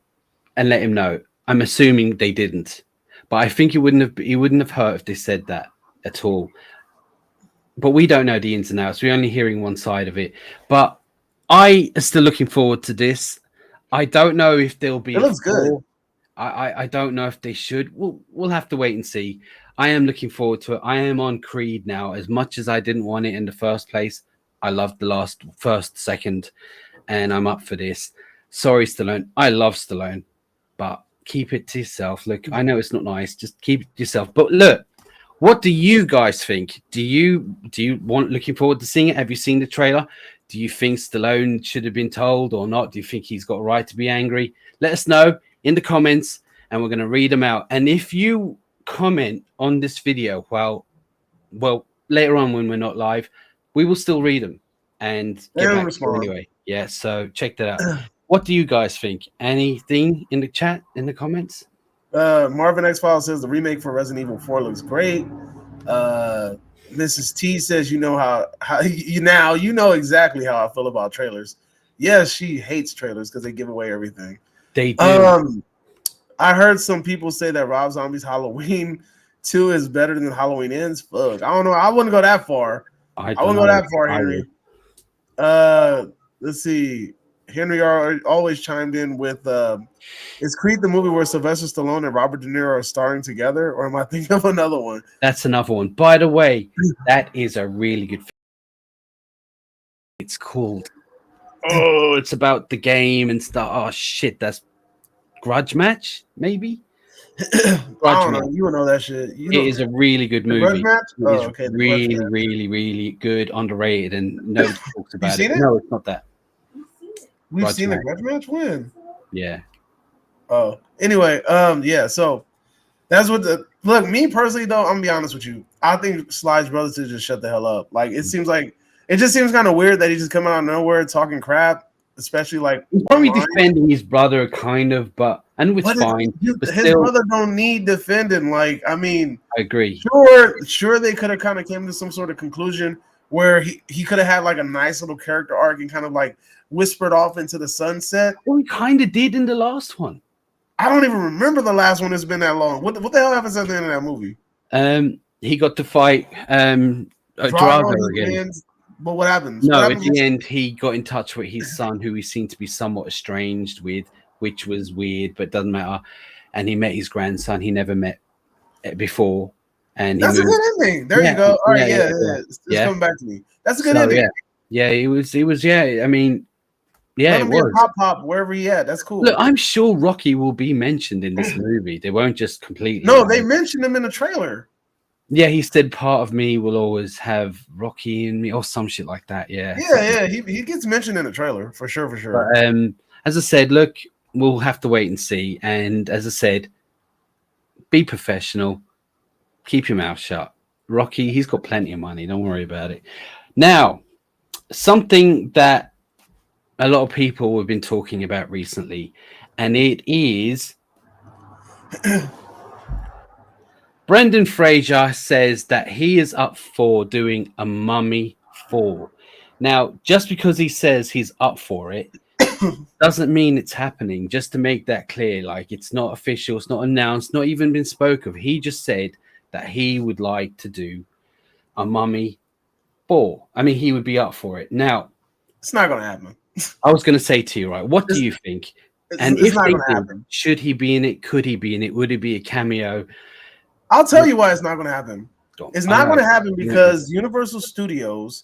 let him know. I'm assuming they didn't, but I think it wouldn't have hurt if they said that at all. But we don't know the ins and outs. We're only hearing one side of it. But I am still looking forward to this. I don't know if there'll be It looks good. I don't know if they should. We'll have to wait and see. I am looking forward to it. I am on Creed now. As much as I didn't want it in the first place, I loved the first, second, and I'm up for this. Sorry, Stallone. I love Stallone, but keep it to yourself. Look, I know it's not nice. Just keep it to yourself. But look, what do you guys think? Do you want looking forward to seeing it? Have you seen the trailer? Do you think Stallone should have been told or not? Do you think he's got a right to be angry? Let us know in the comments, and we're going to read them out. And if you comment on this video, well, later on when we're not live, we will still read them and get back to you anyway. Yeah, so check that out. What do you guys think? Anything in the chat, in the comments? Marvin X File says the remake for Resident Evil 4 looks great. Mrs. T says you know you know exactly how I feel about trailers. Yes, she hates trailers because they give away everything. They do. I heard some people say that Rob Zombie's Halloween 2 is better than Halloween Ends. Fuck, I don't know. I wouldn't go that far. I wouldn't go that far, Henry. Let's see. Henry always chimed in with is Creed the movie where Sylvester Stallone and Robert De Niro are starring together, or am I thinking of another one? That's another one. By the way, that is a really good film. It's called it's about the game and stuff. Oh shit, that's Grudge Match, maybe? I don't know. You would know that shit. It is a really good movie. Grudge Match? Oh, okay. Really good, underrated, and nobody talks about it. No, it's not that. We've seen the Grudge Match win. Yeah. Oh, anyway, yeah. So that's what look. Me personally, though, I'm gonna be honest with you. I think Sly's brother should just shut the hell up. Like it just seems kind of weird that he just come out of nowhere talking crap, especially like he's probably defending his brother, kind of, but it's fine. His brother don't need defending. Like, I mean, I agree. Sure, they could have kind of came to some sort of conclusion where he could have had like a nice little character arc and kind of like whispered off into the sunset. Well, he kind of did in the last one. I don't even remember the last one. It's been that long. What the hell happens at the end of that movie? He got to fight Drago again. But what happens? No, what happens? At the end, he got in touch with his son, who he seemed to be somewhat estranged with, which was weird, but doesn't matter. And he met his grandson he never met before. And that's a good ending. There you go. All right, yeah. It's coming back to me. That's a good ending. Yeah, it was. Yeah, I mean, yeah, it was. Pop wherever he at. That's cool. Look, I'm sure Rocky will be mentioned in this movie. They won't just completely. No, they mentioned him in the trailer. Yeah, he said part of me will always have Rocky in me or some shit like that. Yeah. Yeah. He gets mentioned in the trailer for sure. But, as I said, look, we'll have to wait and see. And as I said, be professional. Keep your mouth shut. Rocky, he's got plenty of money. Don't worry about it. Now, something that a lot of people have been talking about recently, and it is Brendan Fraser says that he is up for doing a Mummy 4. Now, just because he says he's up for it doesn't mean it's happening. Just to make that clear, like it's not official, it's not announced, not even been spoken of. He just said that he would like to do a Mummy 4. I mean, he would be up for it. Now, it's not going to happen. I was going to say to you, right? What do you think? And if they do, should he be in it? Could he be in it? Would it be a cameo? I'll tell you why it's not going to happen. It's not going to happen because Universal Studios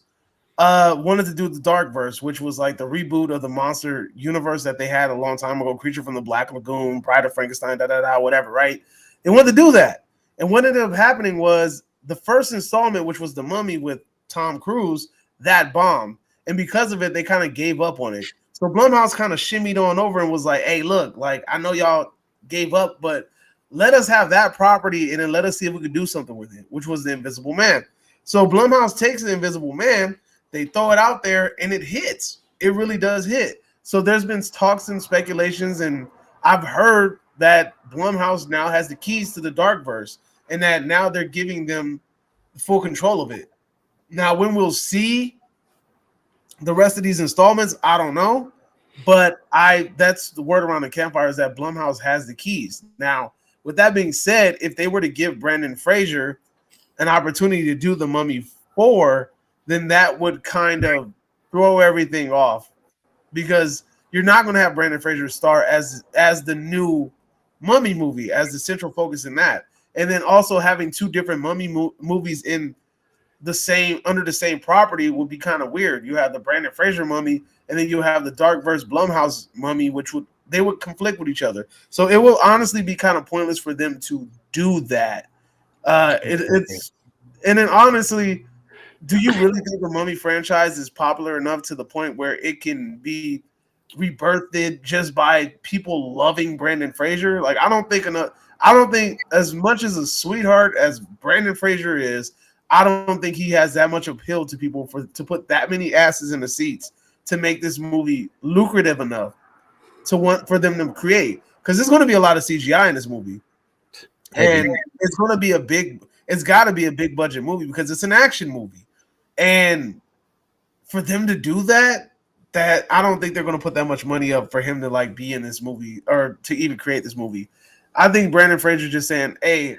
wanted to do the Darkverse, which was like the reboot of the monster universe that they had a long time ago, Creature from the Black Lagoon, Bride of Frankenstein, whatever, right? They wanted to do that. And what ended up happening was the first installment, which was The Mummy with Tom Cruise, that bombed. And because of it, they kind of gave up on it. So Blumhouse kind of shimmied on over and was like, hey, look, like I know y'all gave up, but let us have that property and then let us see if we could do something with it, which was The Invisible Man. So Blumhouse takes The Invisible Man, they throw it out there, and it hits. It really does hit. So there's been talks and speculations, and I've heard that Blumhouse now has the keys to the Darkverse, and that now they're giving them full control of it. Now, when we'll see the rest of these installments, I don't know, but that's the word around the campfire is that Blumhouse has the keys. Now, with that being said, if they were to give Brendan Fraser an opportunity to do the Mummy 4, then that would kind of throw everything off, because you're not going to have Brandon Fraser star as the new Mummy movie, as the central focus in that, and then also having two different Mummy movies in the same under the same property would be kind of weird. You have the Brandon Fraser Mummy, and then you have the Darkverse Blumhouse Mummy, which would conflict with each other. So it will honestly be kind of pointless for them to do that. It's and then honestly, do you really think the Mummy franchise is popular enough to the point where it can be rebirthed just by people loving Brandon Fraser? Like, I don't think as much as a sweetheart as Brandon Fraser is, I don't think he has that much appeal to people to put that many asses in the seats to make this movie lucrative enough to want for them to create. Because there's going to be a lot of CGI in this movie, and it's going to be it's got to be a big budget movie because it's an action movie. And for them to do that I don't think they're going to put that much money up for him to like be in this movie or to even create this movie. I think Brandon Fraser just saying, hey,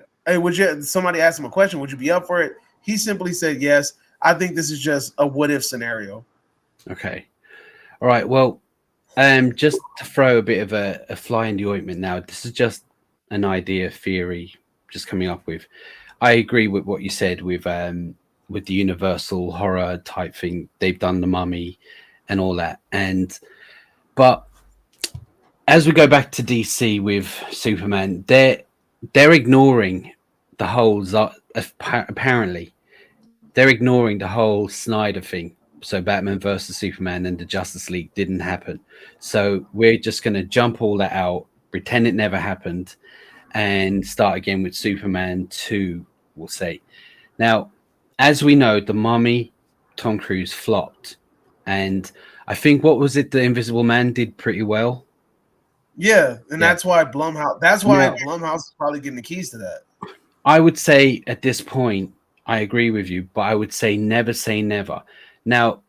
somebody asked him a question, would you be up for it? He simply said yes. I think this is just a what if scenario. Okay. All right. Well, just to throw a bit of a fly in the ointment now, this is just an idea, theory, just coming up with. I agree with what you said with the Universal horror type thing. They've done the Mummy and all that, but as we go back to DC with Superman, they're ignoring the whole apparently they're ignoring the whole Snyder thing. So Batman versus Superman and the Justice League didn't happen. So we're just going to jump all that out, pretend it never happened, and start again with Superman 2, we'll say. Now, as we know, the Mummy, Tom Cruise flopped. And I think, what was it? The Invisible Man did pretty well. Yeah, and that's why Blumhouse is probably getting the keys to that. I would say at this point, I agree with you, but I would say never say never. Now,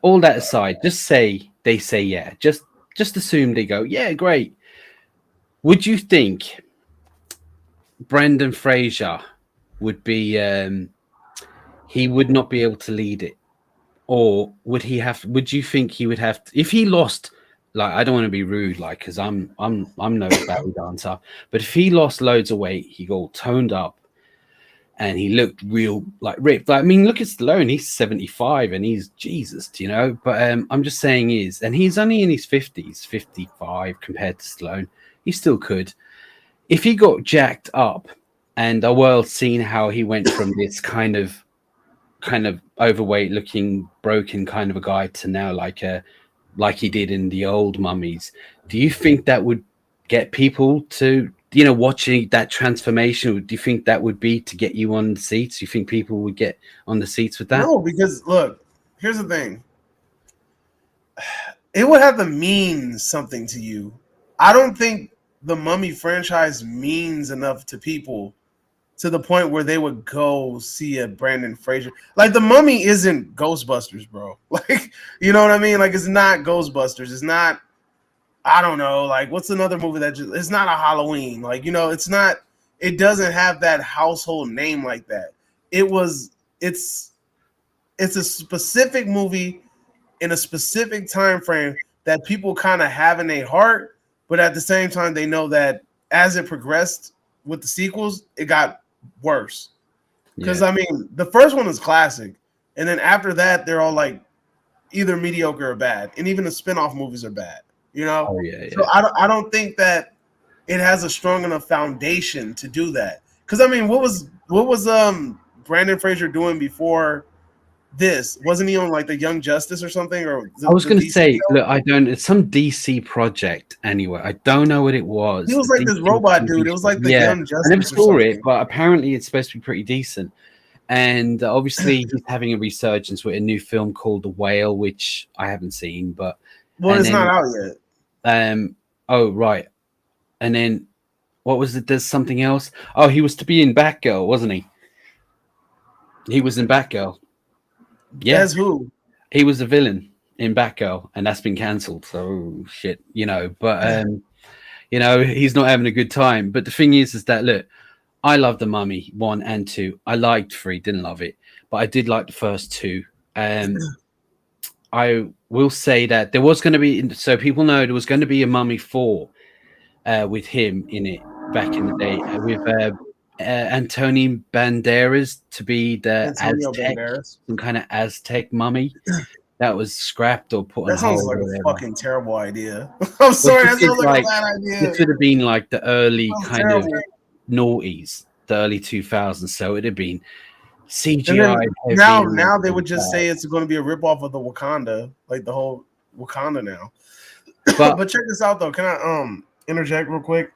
all that aside, just say they say yeah. Just assume they go, yeah, great. Would you think Brendan Fraser would be he would not be able to lead it? Or would you think he would have if he lost, like, I don't want to be rude, like, because I'm no belly dancer, but if he lost loads of weight, he got all toned up and he looked real like ripped. I mean, look at Stallone, he's 75 and he's Jesus, you know. But I'm just saying and he's only in his 50s, 55 compared to Stallone. He still could. If he got jacked up and the world seen how he went from this kind of overweight looking broken kind of a guy to now like he did in the old Mummies, do you think that would get people to, you know, watching that transformation? Do you think that would be to get you on the seats? Do you think people would get on the seats with that? No, because look, here's the thing. It would have to mean something to you. I don't think the Mummy franchise means enough to people to the point where they would go see a Brandon Fraser. Like, the Mummy isn't Ghostbusters, bro. Like, you know what I mean? Like, it's not Ghostbusters. It's not, I don't know, like, what's another movie it's not a Halloween. Like, you know, it doesn't have that household name like that. It's a specific movie in a specific time frame that people kind of have in their heart, but at the same time, they know that as it progressed with the sequels, it got worse. Because I mean, the first one is classic, and then after that, they're all like either mediocre or bad, and even the spin-off movies are bad. You know, So I don't think that it has a strong enough foundation to do that. Because I mean, what was Brandon Fraser doing before this? Wasn't he on like the Young Justice or something? Or I was going to say, look, I don't. It's some DC project anyway. I don't know what it was. He was like this robot dude. It was like the Young Justice. I never saw it, but apparently it's supposed to be pretty decent. And obviously, he's having a resurgence with a new film called The Whale, which I haven't seen, but Well, and it's not then out yet. oh right, and then what was it? There's something else. Oh, he was to be in Batgirl, wasn't he? He was in Batgirl. Yeah, As who? he was a villain in Batgirl, and that's been cancelled. So shit, But he's not having a good time. But the thing is that look, I love the Mummy 1 and 2. I liked 3, didn't love it, but I did like the first two. I will say that there was going to be, so people know there was going to be a Mummy 4 with him in it back in the day with Antonio Banderas to be the Antonio Aztec, Banderas. some kind of Aztec mummy that was scrapped or put on That sounds hold. like Or a whatever. fucking terrible idea. I'm sorry, that sounds like a bad idea. This would have been like the early Sounds kind terrible. of noughties, the early 2000s. So it'd have been And CGI. then now they would just say it's going to be a ripoff of the Wakanda, like the whole Wakanda now. But check this out though. Can I interject real quick?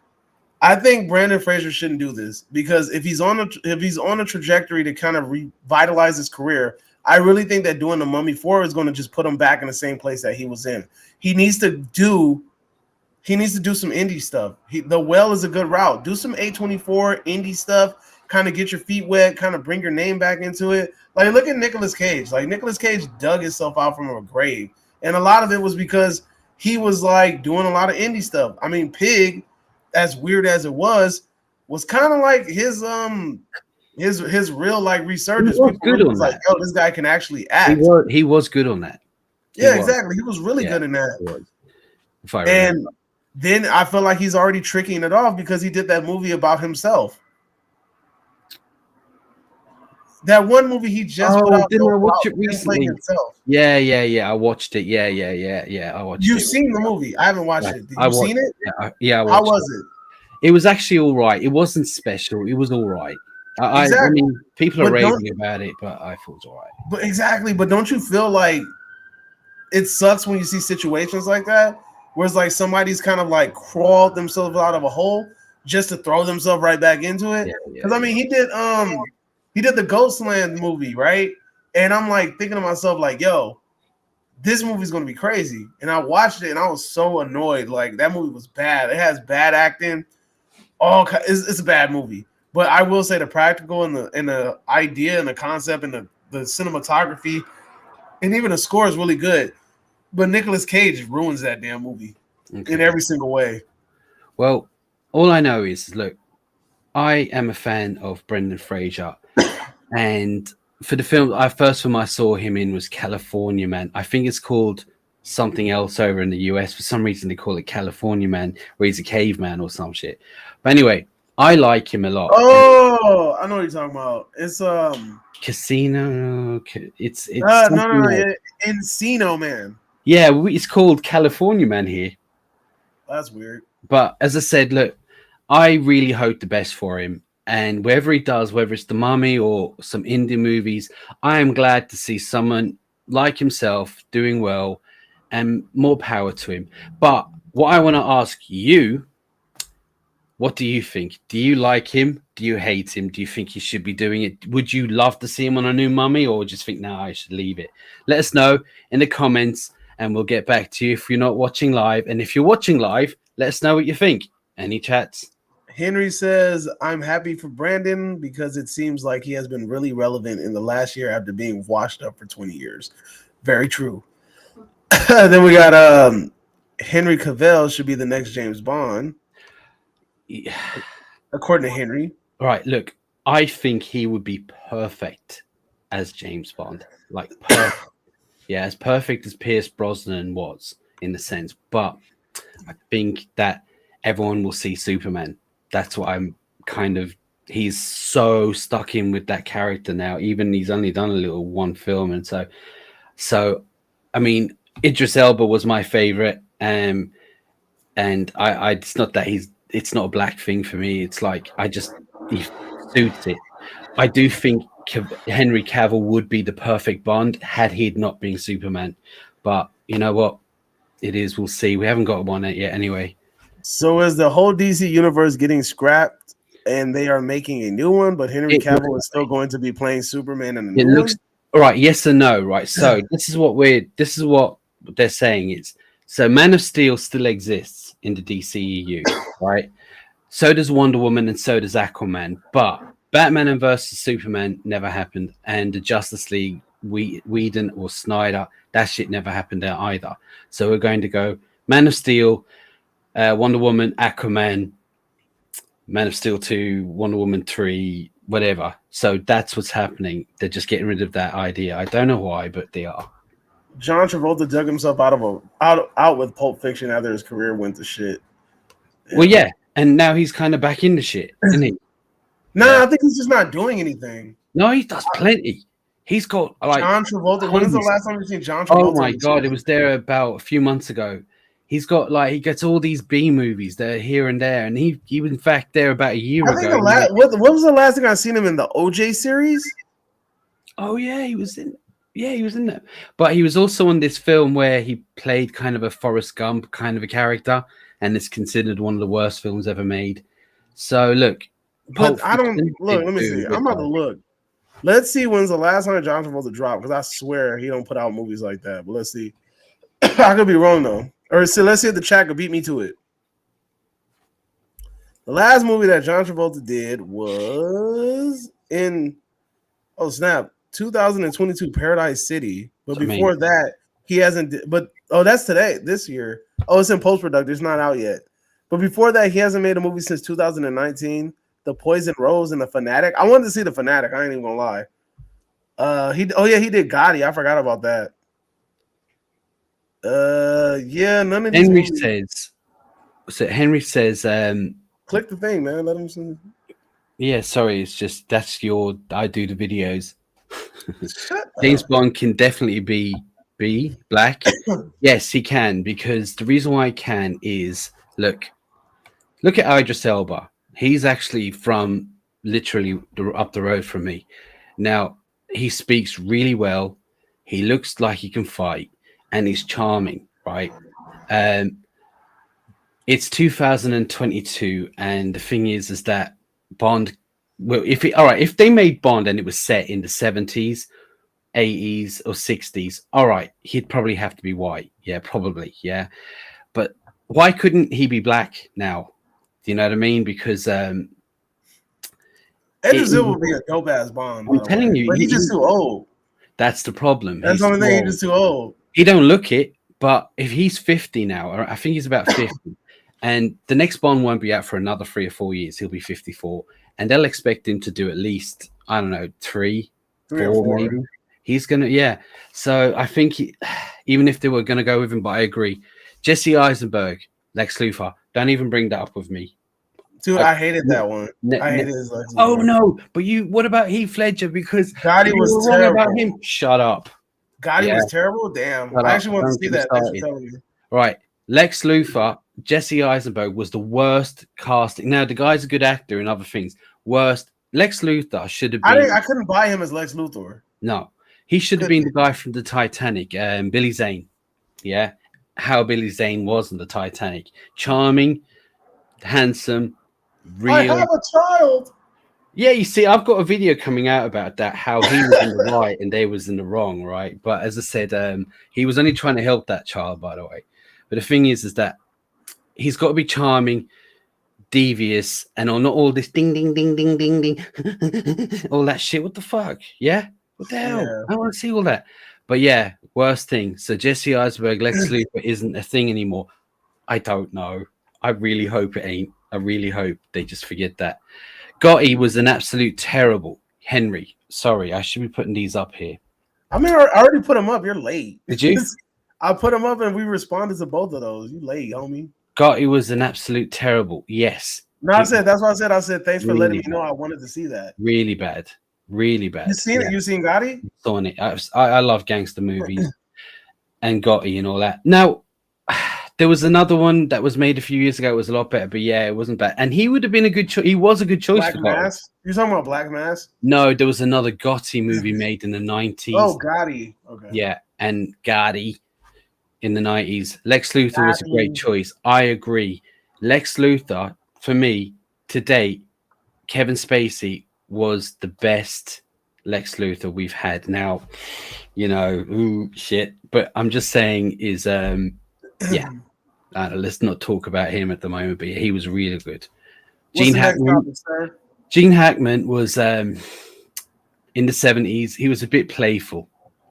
I think Brandon Fraser shouldn't do this because if he's on a trajectory to kind of revitalize his career, I really think that doing the Mummy 4 is going to just put him back in the same place that he was in. He needs to do some indie stuff. The Well is a good route. Do some A24 indie stuff, kind of get your feet wet, kind of bring your name back into it. Like look at Nicolas Cage. Like Nicolas Cage dug himself out from a grave. And a lot of it was because he was like doing a lot of indie stuff. I mean, Pig, as weird as it was kind of like his real like resurgence. He was good on like, that. oh, this guy can actually act. He was good on that. Yeah, exactly. He was really good in that. And then I feel like he's already tricking it off because he did that movie about himself. That one movie he just put out. Didn't I watch it recently? Himself. Yeah. I watched it. Yeah. I watched it. You've seen the movie? I haven't watched it. Have you seen it? Yeah. How was it? It was actually all right. It wasn't special. It was all right. I mean, people are raving about it, but I thought it was all right. But exactly. But don't you feel like it sucks when you see situations like that, where it's like somebody's kind of like crawled themselves out of a hole just to throw themselves right back into it? Because I mean, he did the Ghostland movie, right? And I'm like thinking to myself, like, yo, this movie's gonna be crazy. And I watched it and I was so annoyed. Like that movie was bad. It has bad acting. It's a bad movie. But I will say the practical and the idea and the concept and the cinematography and even the score is really good. But Nicolas Cage ruins that damn movie in every single way. Well, all I know is, look, I am a fan of Brendan Fraser. And for the first film I saw him in was California Man. I think it's called something else over in the US. For some reason, they call it California Man, where he's a caveman or some shit. But anyway, I like him a lot. Oh, I know what you're talking about. It's Casino. It's no, Encino Man. Yeah, it's called California Man here. That's weird. But as I said, look, I really hope the best for him. And wherever he does, whether it's The Mummy or some indie movies, I am glad to see someone like himself doing well, and more power to him. But what I want to ask you, what do you think? Do you like him? Do you hate him? Do you think he should be doing it? Would you love to see him on a new Mummy, or just think, no, I should leave it? Let us know in the comments, and we'll get back to you if you're not watching live. And if you're watching live, let us know what you think. Any chats? Henry says, I'm happy for Brandon because it seems like he has been really relevant in the last year after being washed up for 20 years. Very true. Then we got Henry Cavill should be the next James Bond. Yeah. According to Henry. All right, look, I think he would be perfect as James Bond. Like perfect. Yeah, as perfect as Pierce Brosnan was in the sense. But I think that everyone will see Superman. That's what I'm kind of, he's so stuck in with that character now. Even he's only done a little one film. And so I mean, Idris Elba was my favorite. And I it's not that it's not a black thing for me. It's like, he suits it. I do think Henry Cavill would be the perfect Bond had he not been Superman. But you know what? It is. We'll see. We haven't got one yet anyway. So is the whole DC universe getting scrapped and they are making a new one, but Henry Cavill is still going to be playing Superman in the new one? All right, yes and no, right? So this is what they're saying is, So Man of Steel still exists in the DCEU, right? So does Wonder Woman and so does Aquaman. But Batman and versus Superman never happened, and the Justice League, Whedon or Snyder, that shit never happened there either. So we're going to go Man of Steel, Wonder Woman, Aquaman, Man of Steel 2, Wonder Woman 3, whatever. So that's what's happening. They're just getting rid of that idea. I don't know why, but they are. John Travolta dug himself out with Pulp Fiction after his career went to shit. Yeah. Well, yeah, and now he's kind of back into shit, isn't he? I think he's just not doing anything. No, he does plenty. He's got like John Travolta. When is the last time you've seen John Travolta? Oh my god, it was there about a few months ago. He's got like he gets all these B movies that are here and there, and he was in fact there about a year ago. What was the last thing I seen him in? The OJ series? Oh yeah, he was in. Yeah, he was in that. But he was also in this film where he played kind of a Forrest Gump kind of a character, and it's considered one of the worst films ever made. So look, but I don't look. Let me see. I'm about to look. Let's see when's the last time John Travolta dropped, because I swear he don't put out movies like that. But let's see. I could be wrong though. Or so let's see if the chat could beat me to it. The last movie that John Travolta did was in 2022 Paradise City. But before that, he hasn't. But that's today, this year. Oh, it's in post-production. It's not out yet. But before that, he hasn't made a movie since 2019. The Poison Rose and The Fanatic. I wanted to see The Fanatic. I ain't even gonna lie. He did Gotti. I forgot about that. None of these Henry movies. says Click the thing, man. Let him see. Yeah, sorry, it's just I do the videos. James Bond can definitely be black. Yes, he can, because the reason why he can is look at Idris Elba. He's actually from literally up the road from me. Now, he speaks really well. He looks like he can fight, and he's charming, right? It's 2022, and the thing is that Bond. Well, if they made Bond and it was set in the 70s, 80s, or 60s, all right, he'd probably have to be white. Yeah, probably. Yeah, but why couldn't he be black now? Do you know what I mean? Because Idris Elba would be a dope ass Bond. I'm telling you, but he's just too old. That's the problem. That's the only thing. He's just too old. He don't look it, but if he's 50 now, or I think he's about 50, and the next Bond won't be out for another 3 or 4 years. He'll be 54, and they'll expect him to do at least, I don't know, three or four maybe. He's gonna, yeah. So I think even if they were gonna go with him, but I agree. Jesse Eisenberg, Lex Luthor, don't even bring that up with me. Dude, I hated that one. I hated his Lex Luthor. Oh no, but what about Heath Ledger? Because Gotti was terrible. Wrong about him. Shut up. Gotti was terrible. Damn, I actually want to see that. Thanks for telling me. Right, Lex Luthor, Jesse Eisenberg was the worst casting. Now the guy's a good actor and other things. Worst. Lex Luthor should have been. I couldn't buy him as Lex Luthor. No, he should have been the guy from the Titanic, Billy Zane. Yeah, how Billy Zane was in the Titanic. Charming, handsome, real. I have a child. Yeah, you see, I've got a video coming out about that, how he was in the right and they was in the wrong, right? But as I said, he was only trying to help that child, by the way. But the thing is that he's got to be charming, devious, and not all this ding, ding, ding, ding, ding, ding, all that shit. What the fuck? Yeah? What the hell? Yeah. I don't want to see all that. But yeah, worst thing. So Jesse Eisenberg, Lex Luthor isn't a thing anymore. I don't know. I really hope it ain't. I really hope they just forget that. Gotti was an absolute terrible. Henry, sorry, I should be putting these up here. I mean, I already put them up. You're late. Did you? I put them up and we responded to both of those. You late, homie. Gotti was an absolute terrible. Yes. No, I said, that's what I said. I said, thanks for letting me know. I wanted to see that. Really bad. Really bad. You seen it? You seen Gotti? Saw it. I love gangster movies and Gotti and all that. Now, there was another one that was made a few years ago. It was a lot better, but yeah, it wasn't bad. And he would have been a good choice. He was a good choice Black for Mass? You're talking about Black Mass? No, there was another Gotti movie made in the 90s. Oh, Gotti. Okay. Yeah, and Gotti in the 90s. Lex Luthor was a great choice. I agree. Lex Luthor, for me, to date, Kevin Spacey was the best Lex Luthor we've had. Now, you know, ooh, shit. But I'm just saying is Yeah. Let's not talk about him at the moment, but he was really good. What's Gene the next Hackman. topic, sir? Gene Hackman was in the 70s. He was a bit playful.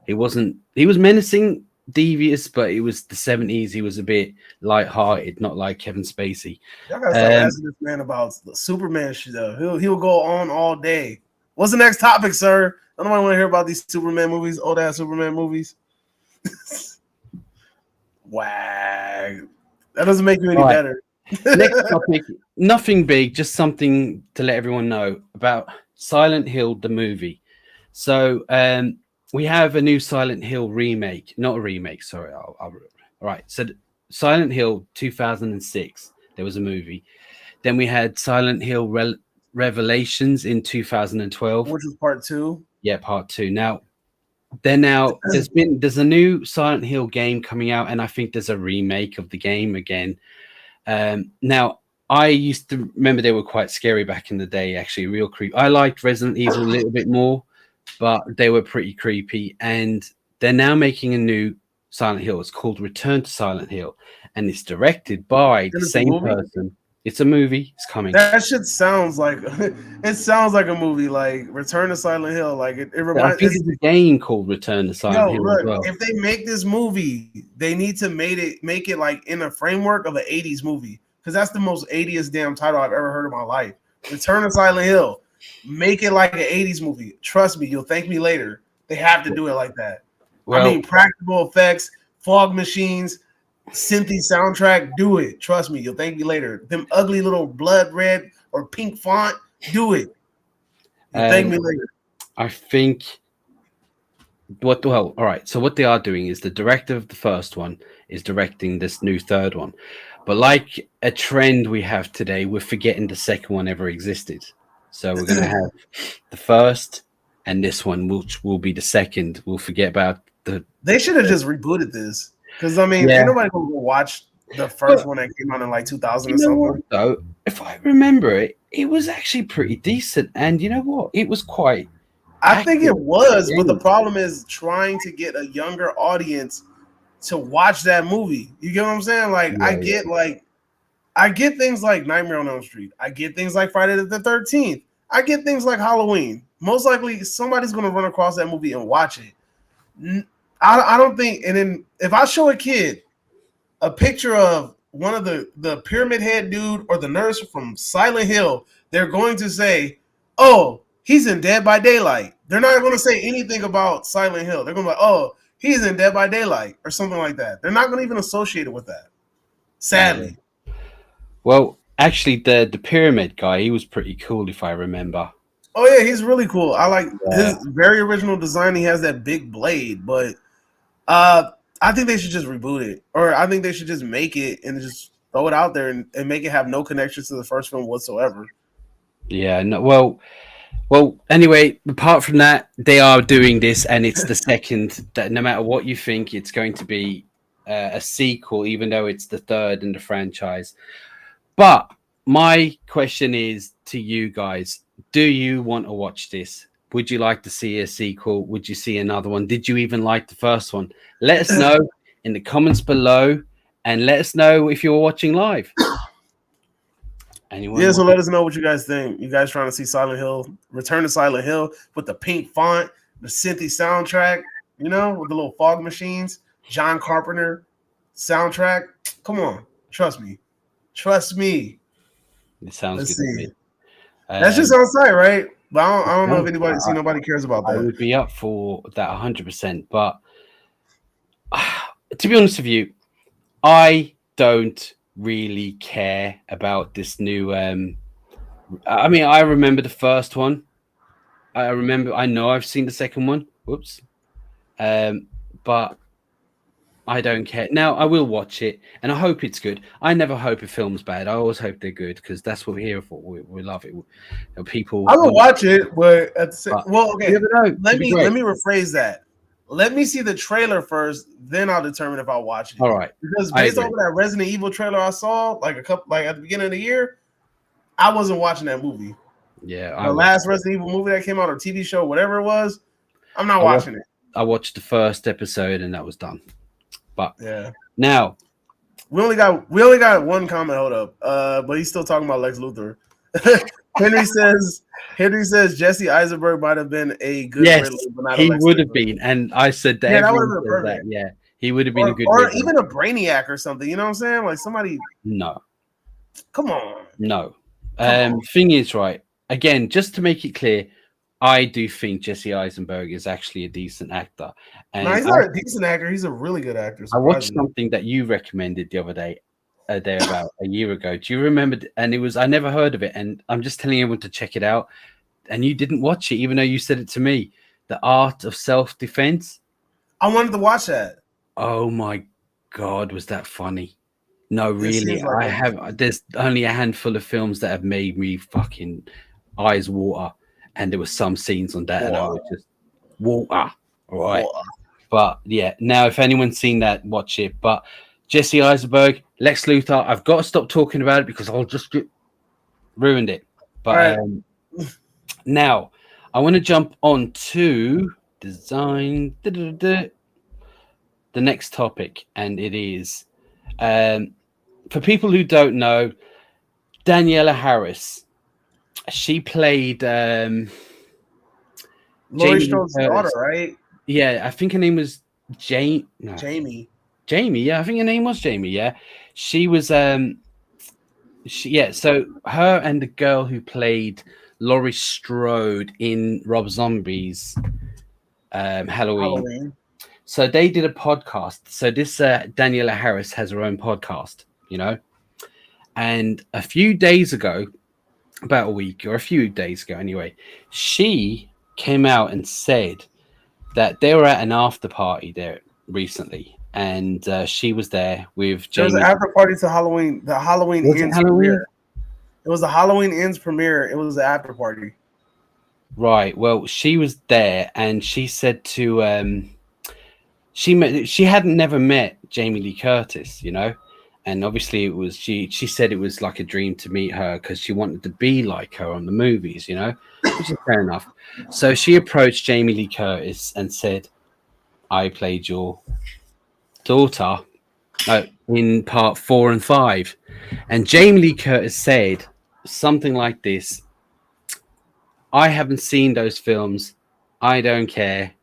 He wasn't. He was menacing, devious, but it was the 70s. He was a bit light-hearted, not like Kevin Spacey. Y'all gotta stop asking this man about the Superman shit. He'll go on all day. What's the next topic, sir? I don't want to hear about these Superman movies, old ass Superman movies. Wag. That doesn't make you any better. Next topic, nothing big, just something to let everyone know about Silent Hill, the movie. So we have a new Silent Hill remake, not a remake, sorry. All right. So Silent Hill 2006, there was a movie. Then we had Silent Hill Revelations in 2012. Which was part 2. Yeah, part 2. Now, there's a new Silent Hill game coming out, and I think there's a remake of the game again. Now, I used to remember they were quite scary back in the day, actually, real creepy. I liked Resident Evil a little bit more, but they were pretty creepy. And they're now making a new Silent Hill. It's called Return to Silent Hill, and it's directed by the same person. It's a movie. It's coming. That shit sounds like it sounds like a movie, like Return to Silent Hill. Like it reminds. I think it's a game called Return to Silent Hill. Look, as well. If they make this movie, they need to make it like in a framework of an 80s movie, because that's the most 80s damn title I've ever heard in my life. Return to Silent Hill. Make it like an 80s movie. Trust me, you'll thank me later. They have to do it like that. Well, I mean, practical effects, fog machines, synthy soundtrack, do it. Trust me, you'll thank me later. Them ugly little blood red or pink font, do it. Thank me later. I think all right. So what they are doing is the director of the first one is directing this new third one. But like a trend we have today, we're forgetting the second one ever existed. So we're going to have the first and this one, which will be the second. We'll forget about the... They should have just rebooted this. Because, I mean, ain't nobody going to go watch the first one that came out in like 2000 or something. Though, if I remember it, it was actually pretty decent. And you know what? It was quite... I think it was, but the problem is trying to get a younger audience to watch that movie. You get what I'm saying? Like, I get things like Nightmare on Elm Street. I get things like Friday the 13th. I get things like Halloween. Most likely, somebody's going to run across that movie and watch it. I don't think, and then if I show a kid a picture of one of the pyramid head dude or the nurse from Silent Hill, they're going to say, oh, he's in Dead by Daylight. They're not going to say anything about Silent Hill. They're going to be like, oh, he's in Dead by Daylight or something like that. They're not going to even associate it with that, sadly. Well, actually, the pyramid guy, he was pretty cool if I remember. Oh, yeah, he's really cool. I like his very original design. He has that big blade, but I think they should just reboot it, or I think they should just make it and just throw it out there and make it have no connection to the first film whatsoever. Yeah, no, well, anyway, apart from that, they are doing this, and it's the second. That no matter what you think, it's going to be a sequel, even though it's the third in the franchise. But my question is to you guys: do you want to watch this? Would you like to see a sequel? Would you see another one? Did you even like the first one? Let us know in the comments below, and let us know if you're watching live. Anyone? Yeah, so let us know what you guys think. You guys trying to see Silent Hill, Return to Silent Hill with the pink font, the synthy soundtrack, you know, with the little fog machines, John Carpenter soundtrack. Come on, trust me. Trust me. It sounds good to me. That's just on site, right? But I don't know if nobody cares about that. I would be up for that 100%. But to be honest with you, I don't really care about this new. I mean, I remember the first one. I know I've seen the second one. Whoops. But I don't care. Now, I will watch it, and I hope it's good. I never hope a film's bad. I always hope they're good, because that's what we're here for. We love it. People. I will watch it, but at the same, well, okay. Let me rephrase that. Let me see the trailer first, then I'll determine if I watch it. All right. Because based on that Resident Evil trailer I saw, like at the beginning of the year, I wasn't watching that movie. Yeah, the last Resident Evil movie that came out, or TV show, whatever it was, I'm not watching it. I watched the first episode, and that was done. But yeah. Now, We only got one comment. Hold up. But he's still talking about Lex Luthor. Henry says Jesse Eisenberg might have been a good Yes, Riddler, but not a he Lex would have Luthor. been, and I said that. Yeah, that would Everyone have been said perfect. that. Yeah, he would have been a good. Or Riddler. even a Brainiac or something. You know what I'm saying? Like somebody. No. Come on. No. Come on. Thing is, right. Again, just to make it clear, I do think Jesse Eisenberg is actually a decent actor. And No, he's not a decent actor. He's a really good actor. I watched something that you recommended the other day, there about a year ago. Do you remember? And it was, I never heard of it. And I'm just telling everyone to check it out. And you didn't watch it, even though you said it to me. The Art of Self-Defense. I wanted to watch that. Oh my God, was that funny? No, really. There's only a handful of films that have made me fucking eyes water. And there were some scenes on that, and I was just water. All right. But yeah, now if anyone's seen that, watch it. But Jesse Eisenberg, Lex Luthor, I've got to stop talking about it because I'll just get ruined it. But now I want to jump on to design the next topic, and it is for people who don't know, Daniela Harris. She played Laurie Strode's daughter, right? Yeah, I think her name was Jamie. Yeah, I think her name was Jamie. Yeah, she was. So her and the girl who played Laurie Strode in Rob Zombie's Halloween. So they did a podcast. So this Daniela Harris has her own podcast, you know, and a few days ago, about a week or a few days ago, anyway, she came out and said that they were at an after party there recently, and she was there with Jamie. There was an after party to Halloween. The Halloween Ends premiere. It was the Halloween Ends premiere. It was the after party. Right. Well, she was there, and she said to she hadn't never met Jamie Lee Curtis, you know, and obviously it was she said it was like a dream to meet her because she wanted to be like her on the movies, you know, which is fair enough. So she approached Jamie Lee Curtis and said, I played your daughter in part 4 and 5. And Jamie Lee Curtis said something like this: I haven't seen those films. I don't care.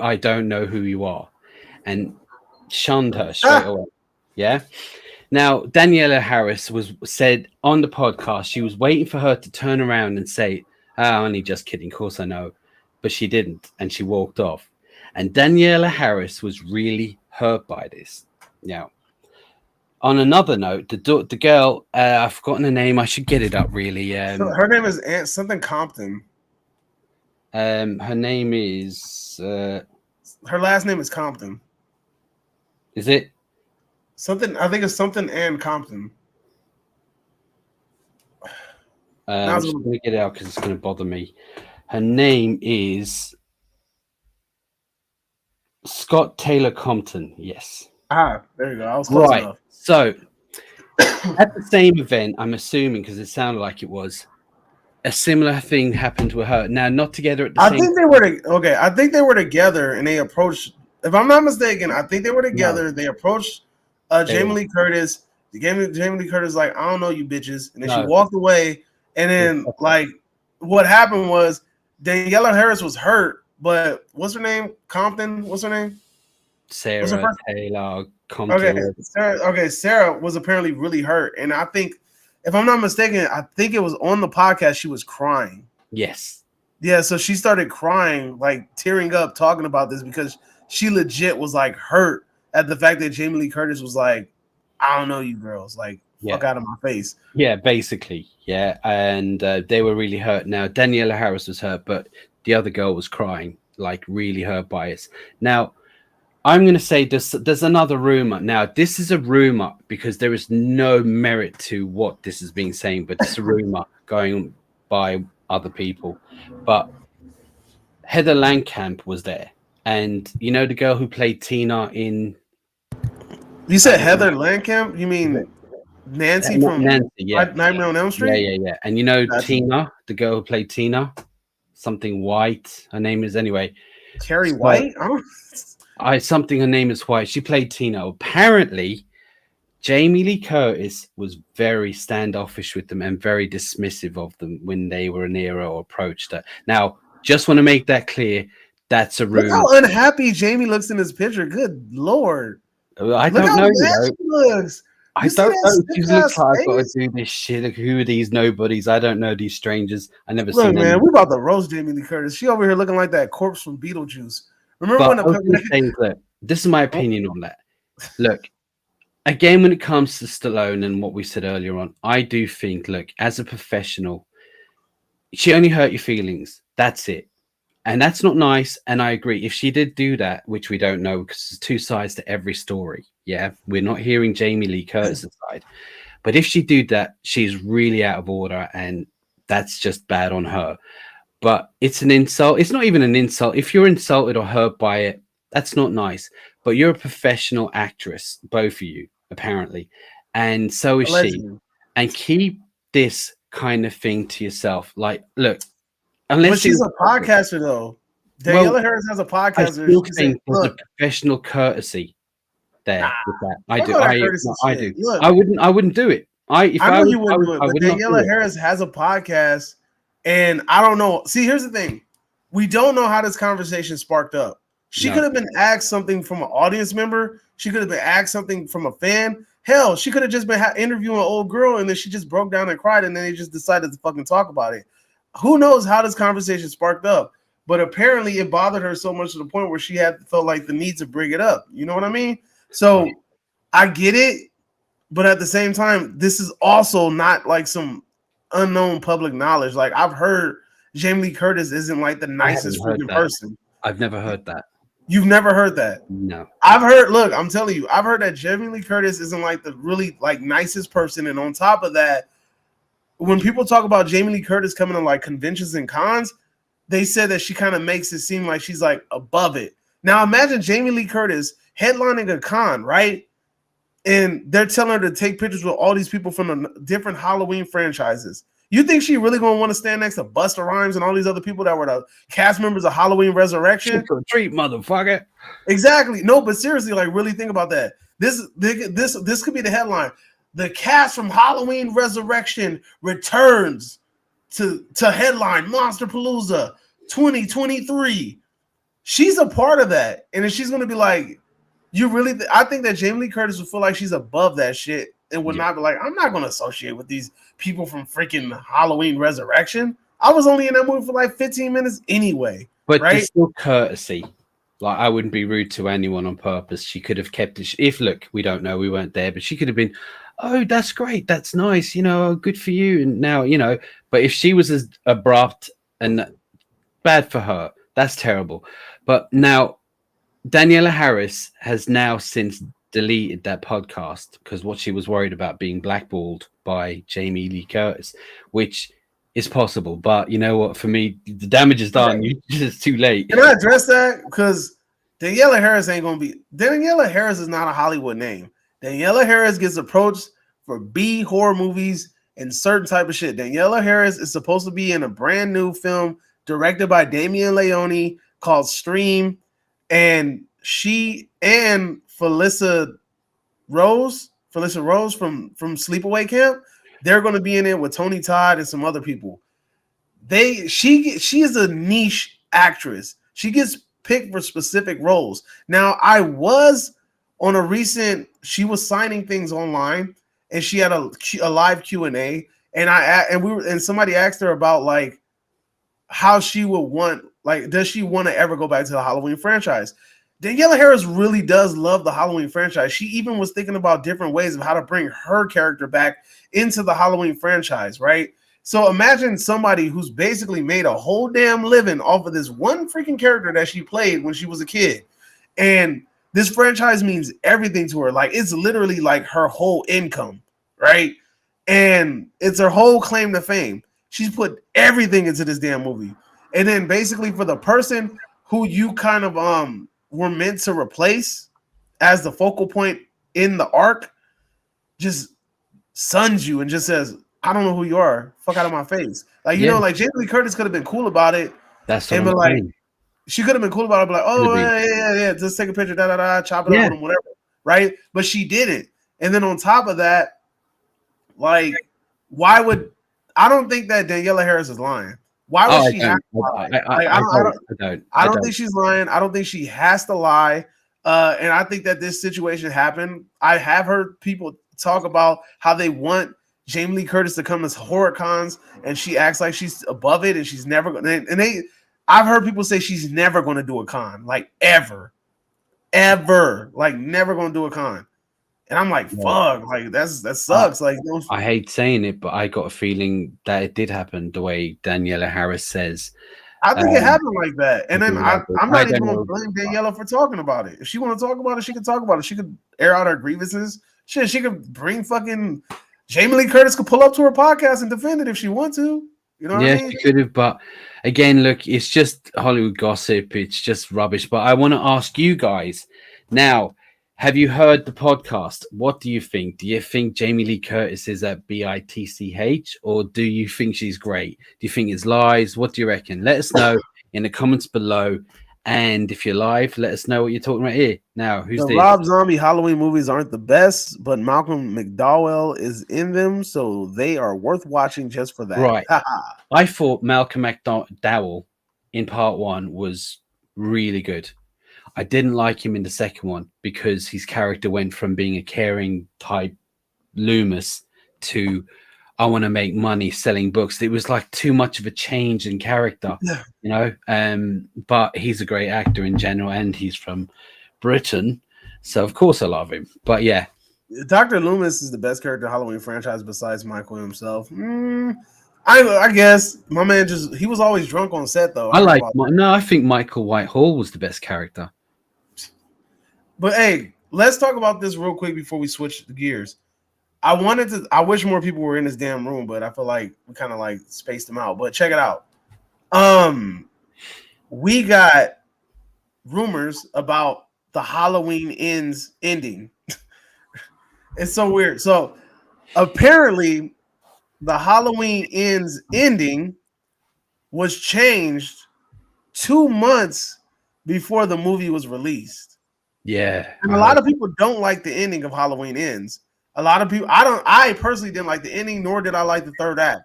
I don't know who you are. And shunned her straight away. Yeah. Now, Daniela Harris said on the podcast, she was waiting for her to turn around and say, only just kidding. Of course I know. But she didn't. And she walked off. And Daniela Harris was really hurt by this. Now, on another note, the girl, I've forgotten her name. I should get it up, really. Her name is Aunt something Compton. Her name is... her last name is Compton. Is it? Something, I think it's something Ann Compton. I'm just going to get it out because it's going to bother me. Her name is Scott Taylor Compton. Yes. There you go. I was close enough. So at the same event, I'm assuming, because it sounded like it was, a similar thing happened with her. Now, not together at the same time. I think they were together, and they approached. If I'm not mistaken, I think they were together. No. They approached Jamie Lee Curtis. Jamie Lee Curtis like, I don't know you bitches, and then she walked away. And then like, what happened was Daniela Harris was hurt, but what's her name? Compton. What's her name? Sarah Taylor Compton. Sarah was apparently really hurt, and I think, if I'm not mistaken, I think it was on the podcast she was crying. Yes. Yeah, so she started crying, like tearing up, talking about this because she legit was like hurt at the fact that Jamie Lee Curtis was like, I don't know you girls, like fuck out of my face. Yeah, basically, yeah, and they were really hurt. Now Daniela Harris was hurt, but the other girl was crying, like really hurt by it. Now, I'm going to say there's another rumor. Now, this is a rumor because there is no merit to what this is being saying, but it's a rumor going by other people. But Heather Langenkamp was there. And you know the girl who played Tina in... You said Heather Langenkamp? You mean Nancy from Nightmare on Elm Street? Yeah. And you know Tina, the girl who played Tina? Something White. Her name is anyway. Carrie White? Her name is White. She played Tina. Apparently, Jamie Lee Curtis was very standoffish with them and very dismissive of them when they were near her or approached her. Now, just want to make that clear. That's a Look rumor. how unhappy Jamie looks in this picture. Good Lord. I Look don't how know. mad she looks. I You see don't that know. She stiff looks ass like I've got to face? do this shit. Like, who are these nobodies? I don't know these strangers. I never Look, seen man, them. we about to roast Jamie Lee Curtis. She over here looking like that corpse from Beetlejuice. Remember But when I was going to say, look, this is my opinion on that. Look, again, when it comes to Stallone and what we said earlier on, I do think, look, as a professional, she only hurt your feelings. That's it. And that's not nice. And I agree. If she did do that, which we don't know because there's two sides to every story. Yeah. We're not hearing Jamie Lee Curtis' side. But if she did that, she's really out of order. And that's just bad on her. But it's an insult. It's not even an insult. If you're insulted or hurt by it, that's not nice. But you're a professional actress, both of you, apparently. And so is she. allegedly. And keep this kind of thing to yourself. Like, look, But unless she's a podcaster, though. Daniela Harris has a I podcast. still She said, think there's look, a professional courtesy there with that. I fuck do. all that I courtesy no, I shit. do. Look, I wouldn't do it. If I I know was, you wouldn't do it, I but would not do Daniela it. Harris has a podcast, and I don't know. See, here's the thing: we don't know how this conversation sparked up. She No. could have been asked something from an audience member. She could have been asked something from a fan. Hell, she could have just been interviewing an old girl, and then she just broke down and cried, and then they just decided to fucking talk about it. Who knows how this conversation sparked up? But apparently, it bothered her so much to the point where she felt like the need to bring it up. You know what I mean? So I get it. But at the same time, this is also not like some unknown public knowledge. Like I've heard Jamie Lee Curtis isn't like the nicest freaking person. I've never heard that. You've never heard that? No. I've heard, look, I'm telling you, I've heard that Jamie Lee Curtis isn't like the really like nicest person. And on top of that, when people talk about Jamie Lee Curtis coming to like conventions and cons, they said that she kind of makes it seem like she's like above it. Now imagine Jamie Lee Curtis headlining a con, right? And they're telling her to take pictures with all these people from the different Halloween franchises. You think she really gonna want to stand next to Busta Rhymes and all these other people that were the cast members of Halloween Resurrection? Trick or treat, motherfucker. Exactly. No, but seriously, like really think about that. This could be the headline. The cast from Halloween Resurrection returns to headline Monsterpalooza 2023. She's a part of that, and if she's gonna be like, you really, I think that Jamie Lee Curtis would feel like she's above that shit and would not be like, I'm not going to associate with these people from freaking Halloween Resurrection. I was only in that movie for like 15 minutes anyway. But right? there's still courtesy. Like I wouldn't be rude to anyone on purpose. She could have kept it. If look, we don't know, we weren't there, but she could have been, oh, that's great, that's nice, you know, good for you. And now, you know, but if she was as abrupt and bad for her, that's terrible. But now, Daniela Harris has now since deleted that podcast because what she was worried about being blackballed by Jamie Lee Curtis, which is possible. But you know what? For me, the damage is done. It's too late. Can I address that? Because Daniela Harris ain't going to be. Daniela Harris is not a Hollywood name. Daniela Harris gets approached for B horror movies and certain type of shit. Daniela Harris is supposed to be in a brand new film directed by Damian Leone called Stream. And she and Felissa Rose from Sleepaway Camp, they're going to be in it with Tony Todd and some other people. She is a niche actress. She gets picked for specific roles. Now, I was on a recent, she was signing things online, and she had a live Q&A, and somebody asked her about like how she would want, like, does she want to ever go back to the Halloween franchise? Daniela Harris really does love the Halloween franchise. She even was thinking about different ways of how to bring her character back into the Halloween franchise, right? So imagine somebody who's basically made a whole damn living off of this one freaking character that she played when she was a kid. And this franchise means everything to her. Like, it's literally like her whole income, right? And it's her whole claim to fame. She's put everything into this damn movie. And then basically for the person who you kind of were meant to replace as the focal point in the arc, just suns you and just says, I don't know who you are. Fuck out of my face. Like, you know, like Jamie Lee Curtis could have been cool about it. That's and what I'm saying. She could have been cool about it, but like, oh, yeah, just take a picture, chop it up with him, whatever. Right? But she didn't. And then on top of that, like, why would I don't think that Daniela Harris is lying. Why would she have to lie? I don't think she's lying. I don't think she has to lie. And I think that this situation happened. I have heard people talk about how they want Jamie Lee Curtis to come to horror cons, and she acts like she's above it, and she's never going to. And I've heard people say she's never going to do a con, like ever, like never going to do a con. And I'm like, fuck, like that sucks. Like, I hate saying it, but I got a feeling that it did happen the way Daniela Harris says. I think it happened like that. And then I'm not even going to blame Daniela for talking about it. If she want to talk about it, she can talk about it. She could air out her grievances. Shit, she could bring fucking Jamie Lee Curtis could pull up to her podcast and defend it if she want to. You know what I mean? She could have, but again, look, it's just Hollywood gossip. It's just rubbish. But I want to ask you guys now. Have you heard the podcast? What do you think? Do you think Jamie Lee Curtis is a bitch, or do you think she's great? Do you think it's lies? What do you reckon? Let us know in the comments below. And if you're live, let us know what you're talking about here. Now, who's this? Rob Zombie Halloween movies aren't the best, but Malcolm McDowell is in them, so they are worth watching just for that. Right. I thought Malcolm McDowell in part 1 was really good. I didn't like him in the second one because his character went from being a caring type Loomis to I want to make money selling books. It was like too much of a change in character, you know. But he's a great actor in general, and he's from Britain, so of course I love him. But yeah, Dr. Loomis is the best character in the Halloween franchise besides Michael himself. I guess my man he was always drunk on set though. I think Michael Whitehall was the best character. But hey, let's talk about this real quick before we switch the gears. I wish more people were in this damn room, but I feel like we kind of like spaced them out. But check it out. We got rumors about the Halloween Ends ending. It's so weird. So apparently the Halloween Ends ending was changed 2 months before the movie was released. Yeah. And a lot of people don't like the ending of Halloween Ends. A lot of people, I personally didn't like the ending, nor did I like the third act.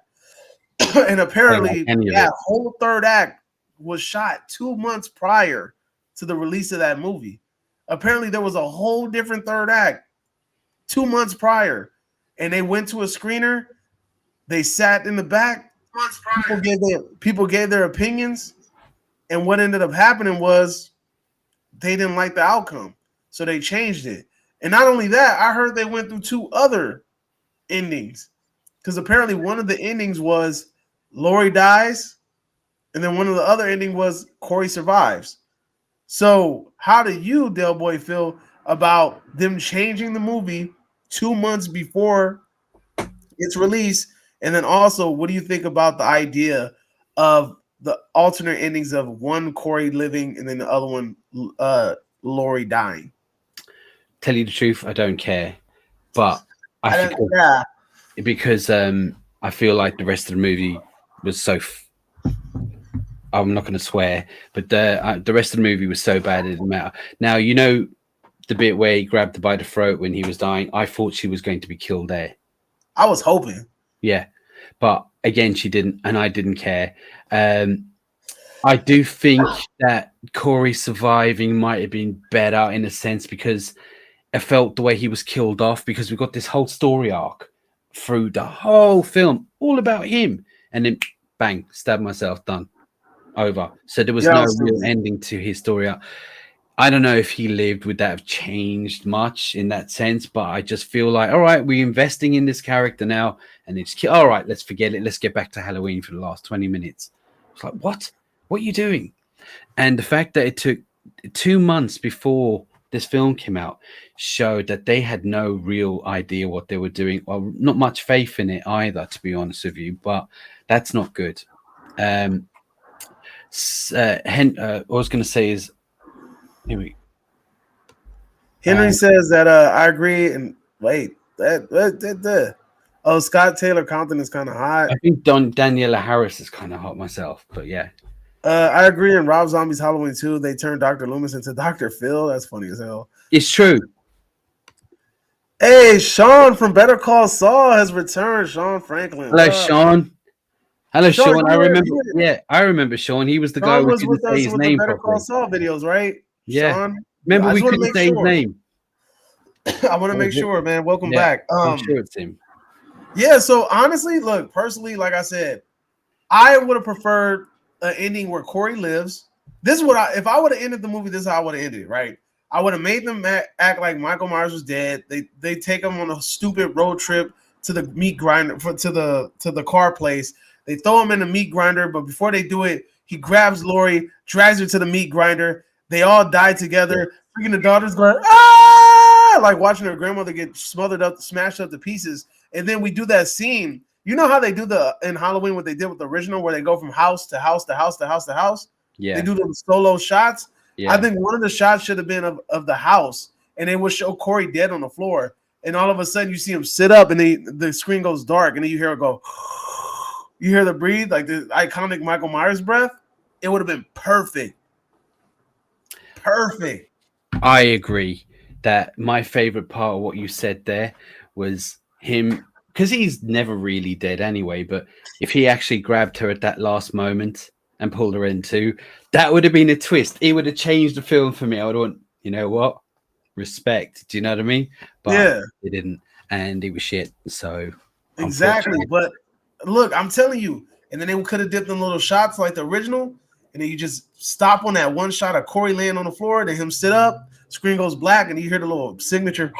And apparently, whole third act was shot 2 months prior to the release of that movie. Apparently, there was a whole different third act 2 months prior. And they went to a screener. They sat in the back. People gave their opinions. And what ended up happening was they didn't like the outcome. So they changed it. And not only that, I heard they went through 2 other endings. Because apparently one of the endings was Laurie dies. And then one of the other ending was Corey survives. So how do you, Del Boy, feel about them changing the movie 2 months before its release? And then also, what do you think about the idea of the alternate endings of one Corey living and then the other one Laurie dying? Tell you the truth, I don't care, but because I feel like the rest of the movie was so. I'm not going to swear, but the rest of the movie was so bad it didn't matter. Now you know the bit where he grabbed her by the throat when he was dying. I thought she was going to be killed there. I was hoping. Yeah, but again, she didn't, and I didn't care. I do think that Corey surviving might have been better in a sense because I felt the way he was killed off because we got this whole story arc through the whole film, all about him. And then bang, stab myself, done, over. So there was no real ending to his story arc. I don't know if he lived, would that have changed much in that sense? But I just feel like, all right, we're investing in this character now. And it's, all right, let's forget it. Let's get back to Halloween for the last 20 minutes. It's like, what? What are you doing? And the fact that it took 2 months before this film came out showed that they had no real idea what they were doing, or not much faith in it either, to be honest with you. But that's not good. What I was going to say is, Henry says that I agree. And wait, Scott Taylor Compton is kind of hot. I think Daniela Harris is kind of hot myself, but yeah. I agree. In Rob Zombie's Halloween 2, they turned Dr. Loomis into Dr. Phil. That's funny as hell. It's true. Hey, Sean from Better Call Saul has returned. Sean Franklin. What Hello, up? Sean. Hello, Sean, Sean. I remember. Yeah, I remember Sean. He was the guy Sean who was couldn't with say us his with the name Better Call properly. Saul videos, right? Yeah. Sean, Remember I we just want to couldn't make say his sure. name. I want to make sure, man. Welcome Yeah, back. I'm sure it's him. Yeah. So honestly, look, personally, like I said, I would have preferred an ending where Corey lives. This is what if I would have ended the movie, this is how I would have ended, right? I would have made them act like Michael Myers was dead. They take him on a stupid road trip to the meat grinder to the car place. They throw him in the meat grinder, but before they do it, he grabs Lori, drags her to the meat grinder. They all die together. Freaking the daughter's going, ah, like watching her grandmother get smothered up, smashed up to pieces. And then we do that scene. You know how they do in Halloween what they did with the original, where they go from house to house to house to house to house. Yeah. They do those solo shots. Yeah. I think one of the shots should have been of the house, and they would show Corey dead on the floor. And all of a sudden, you see him sit up, and the screen goes dark, and then you hear it go. You hear the breathe, like the iconic Michael Myers breath. It would have been perfect. Perfect. I agree that my favorite part of what you said there was him, because he's never really dead anyway. But if he actually grabbed her at that last moment and pulled her into, that would have been a twist. It would have changed the film for me. I would have went, you know what? Respect. Do you know what I mean? But yeah, it didn't, and it was shit. So exactly. But look, I'm telling you, and then they could have dipped in little shots like the original, and then you just stop on that one shot of Corey laying on the floor, then him sit up, screen goes black, and you hear the little signature.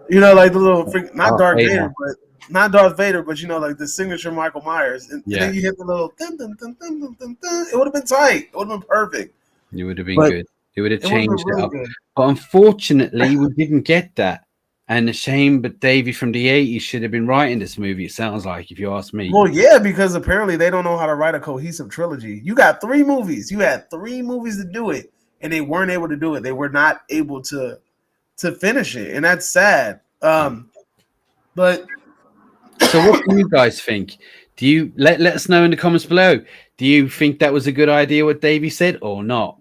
You know, like the little not Darth Vader, but you know, like the signature Michael Myers. And then you hit the little dun, dun, dun, dun, dun, dun, dun. It would have been tight. It would have been perfect. It would have been good. It would have changed it up. Good. But unfortunately, we didn't get that. And a shame, but Davey from the 80s should have been writing this movie, it sounds like, if you ask me. Well, yeah, because apparently they don't know how to write a cohesive trilogy. You got 3 movies. You had 3 movies to do it, and they weren't able to do it. They were not able to finish it, and that's sad. But so what do you guys think? Do you let us know in the comments below? Do you think that was a good idea what Davey said or not?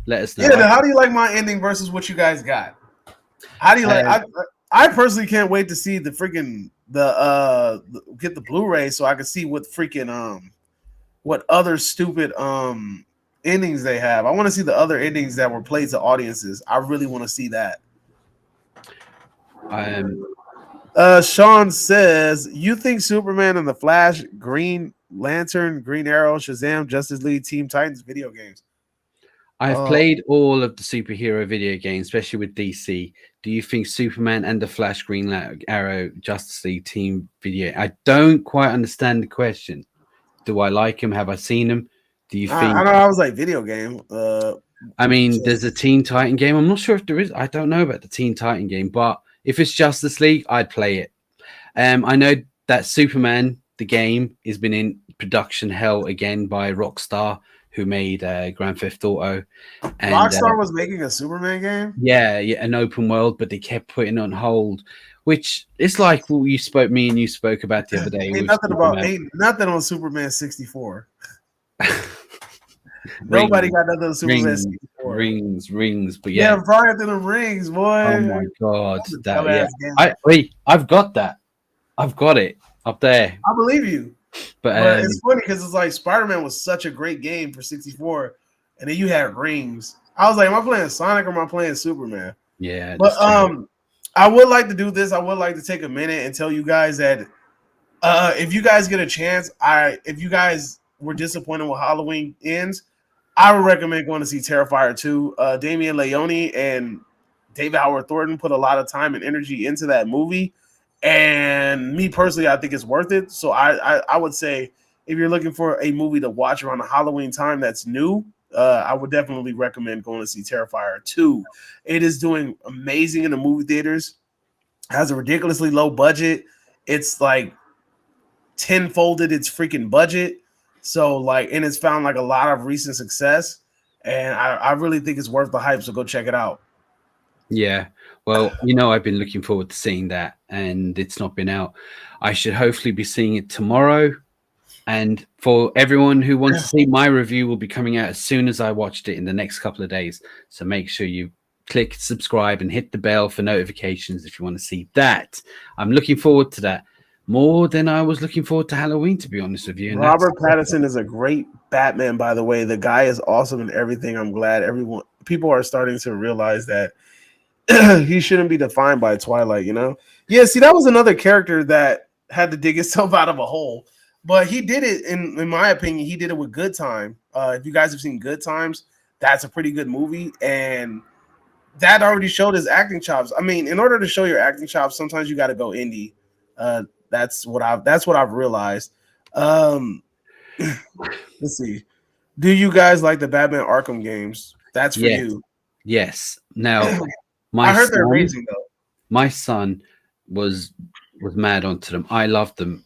Let us know. Yeah, how do you like my ending versus what you guys got? How do you like I personally can't wait to see the freaking get the Blu-ray so I can see what freaking what other stupid endings they have. I want to see the other endings that were played to audiences. I really want to see that. Sean says, you think Superman and the Flash, Green Lantern, Green Arrow, Shazam, Justice League, Teen Titans video games? I've played all of the superhero video games, especially with DC. Do you think Superman and the Flash, Green Arrow, Justice League team video? I don't quite understand the question. Do I like him? Have I seen him? Do you think? I know I was like video game. I mean, there's a Teen Titan game. I'm not sure if there is. I don't know about the Teen Titan game, but if it's Justice League, I'd play it. I know that Superman, the game, has been in production hell again by Rockstar, who made Grand Theft Auto. And Rockstar was making a Superman game? Yeah, an open world, but they kept putting it on hold, which it's like what me and you spoke about the other day. Ain't nothing on Superman 64. Nobody got nothing on Superman 64. Rings, but yeah. Yeah, prior to the rings, boy. Oh my god. I've got that. I've got it up there. I believe you. But it's funny because it's like Spider-Man was such a great game for 64, and then you had rings. I was like, am I playing Sonic or am I playing Superman? Yeah. But I would like to do this. I would like to take a minute and tell you guys that if you guys get a chance, if you guys were disappointed with Halloween Ends, I would recommend going to see Terrifier 2. Damian Leone and David Howard Thornton put a lot of time and energy into that movie. And me personally, I think it's worth it. So I would say if you're looking for a movie to watch around the Halloween time that's new, I would definitely recommend going to see Terrifier 2. It is doing amazing in the movie theaters. Has a ridiculously low budget. It's like tenfolded its freaking budget. So and it's found like a lot of recent success. And I really think it's worth the hype. So go check it out. Yeah. Well, I've been looking forward to seeing that, and it's not been out. I should hopefully be seeing it tomorrow. And for everyone who wants to see my review, will be coming out as soon as I watched it in the next couple of days. So make sure you click subscribe and hit the bell for notifications if you want to see that. I'm looking forward to that more than I was looking forward to Halloween, to be honest with you. And Robert Pattinson is a great Batman, by the way. The guy is awesome in everything. I'm glad people are starting to realize that he shouldn't be defined by Twilight, you know? Yeah, see, that was another character that had to dig itself out of a hole. But he did it, in my opinion, he did it with Good Time. If you guys have seen Good Times, that's a pretty good movie. And that already showed his acting chops. I mean, in order to show your acting chops, sometimes you got to go indie. That's what I've realized. Let's see. Do you guys like the Batman Arkham games? That's for you. Yes. Now, I heard they're amazing though. My son was mad onto them. I loved them.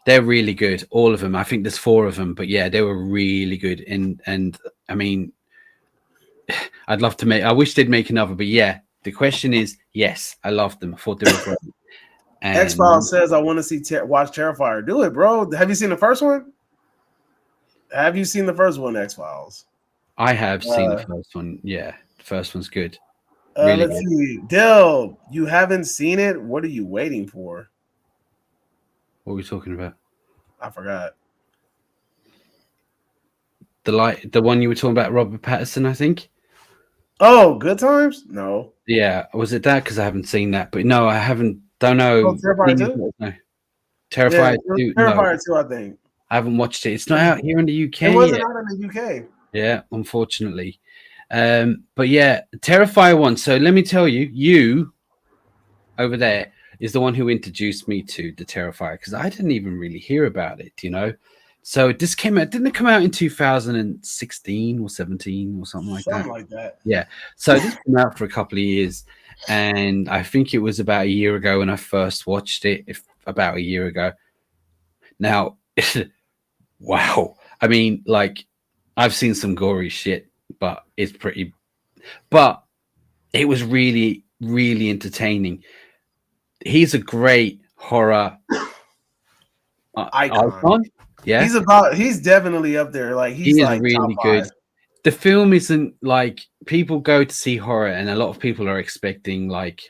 They're really good, all of them. I think there's 4 of them, but yeah, they were really good. And I mean, I'd love to I wish they'd make another, but yeah, the question is, yes, I loved them. I thought they were great. X-Files says, I want to see watch Terrifier. Do it, bro. Have you seen the first one? Have you seen the first one, X-Files? I have seen the first one. Yeah, the first one's good. Really let's see. Dill, you haven't seen it? What are you waiting for? What are we talking about? I forgot. The one you were talking about, Robert Pattinson, I think. Oh, Good Times? No. Yeah, was it that? Because I haven't seen that, but no, I haven't. Don't know. Oh, Terrifier 2? No. Terrifier 2. Terrifier 2, I think. I haven't watched it. It's not out here in the UK. It wasn't out in the UK. Yeah, unfortunately. But yeah, Terrifier 1. So let me tell you, you over there is the one who introduced me to the Terrifier, because I didn't even really hear about it, you know. So this came out, didn't it come out in 2016 or 17 or something like that? Something like that. Yeah. So this came out for a couple of years, and I think it was about a year ago when I first watched it, about a year ago. Now, wow. I mean, like, I've seen some gory shit, but it's pretty. But it was really, really entertaining. He's a great horror icon. Yeah, he's definitely up there. Like he's like really good. The film isn't like, people go to see horror, and a lot of people are expecting like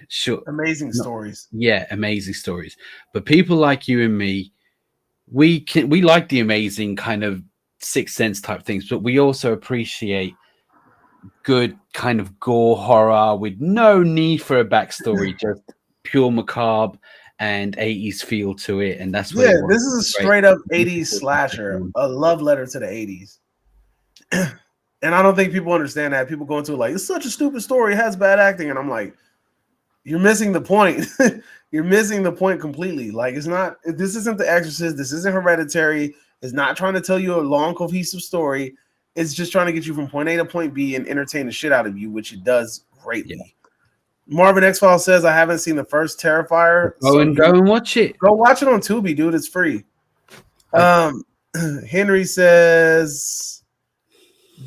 amazing stories. Yeah, amazing stories. But people like you and me, we like the amazing kind of Sixth Sense type things, but we also appreciate good kind of gore horror with no need for a backstory, just pure macabre and 80s feel to it. And that's what this is a straight up 80s slasher, a love letter to the 80s. And I don't think people understand that. People go into it like, it's such a stupid story, it has bad acting, and I'm like, you're missing the point. You're missing the point completely. Like, it's not, this isn't The Exorcist, this isn't Hereditary. It's not trying to tell you a long cohesive story. It's just trying to get you from point A to point B and entertain the shit out of you, which it does greatly. Yeah. Marvin X-Files says, I haven't seen the first Terrifier. Go and watch it. Go watch it on Tubi, dude. It's free. Henry says,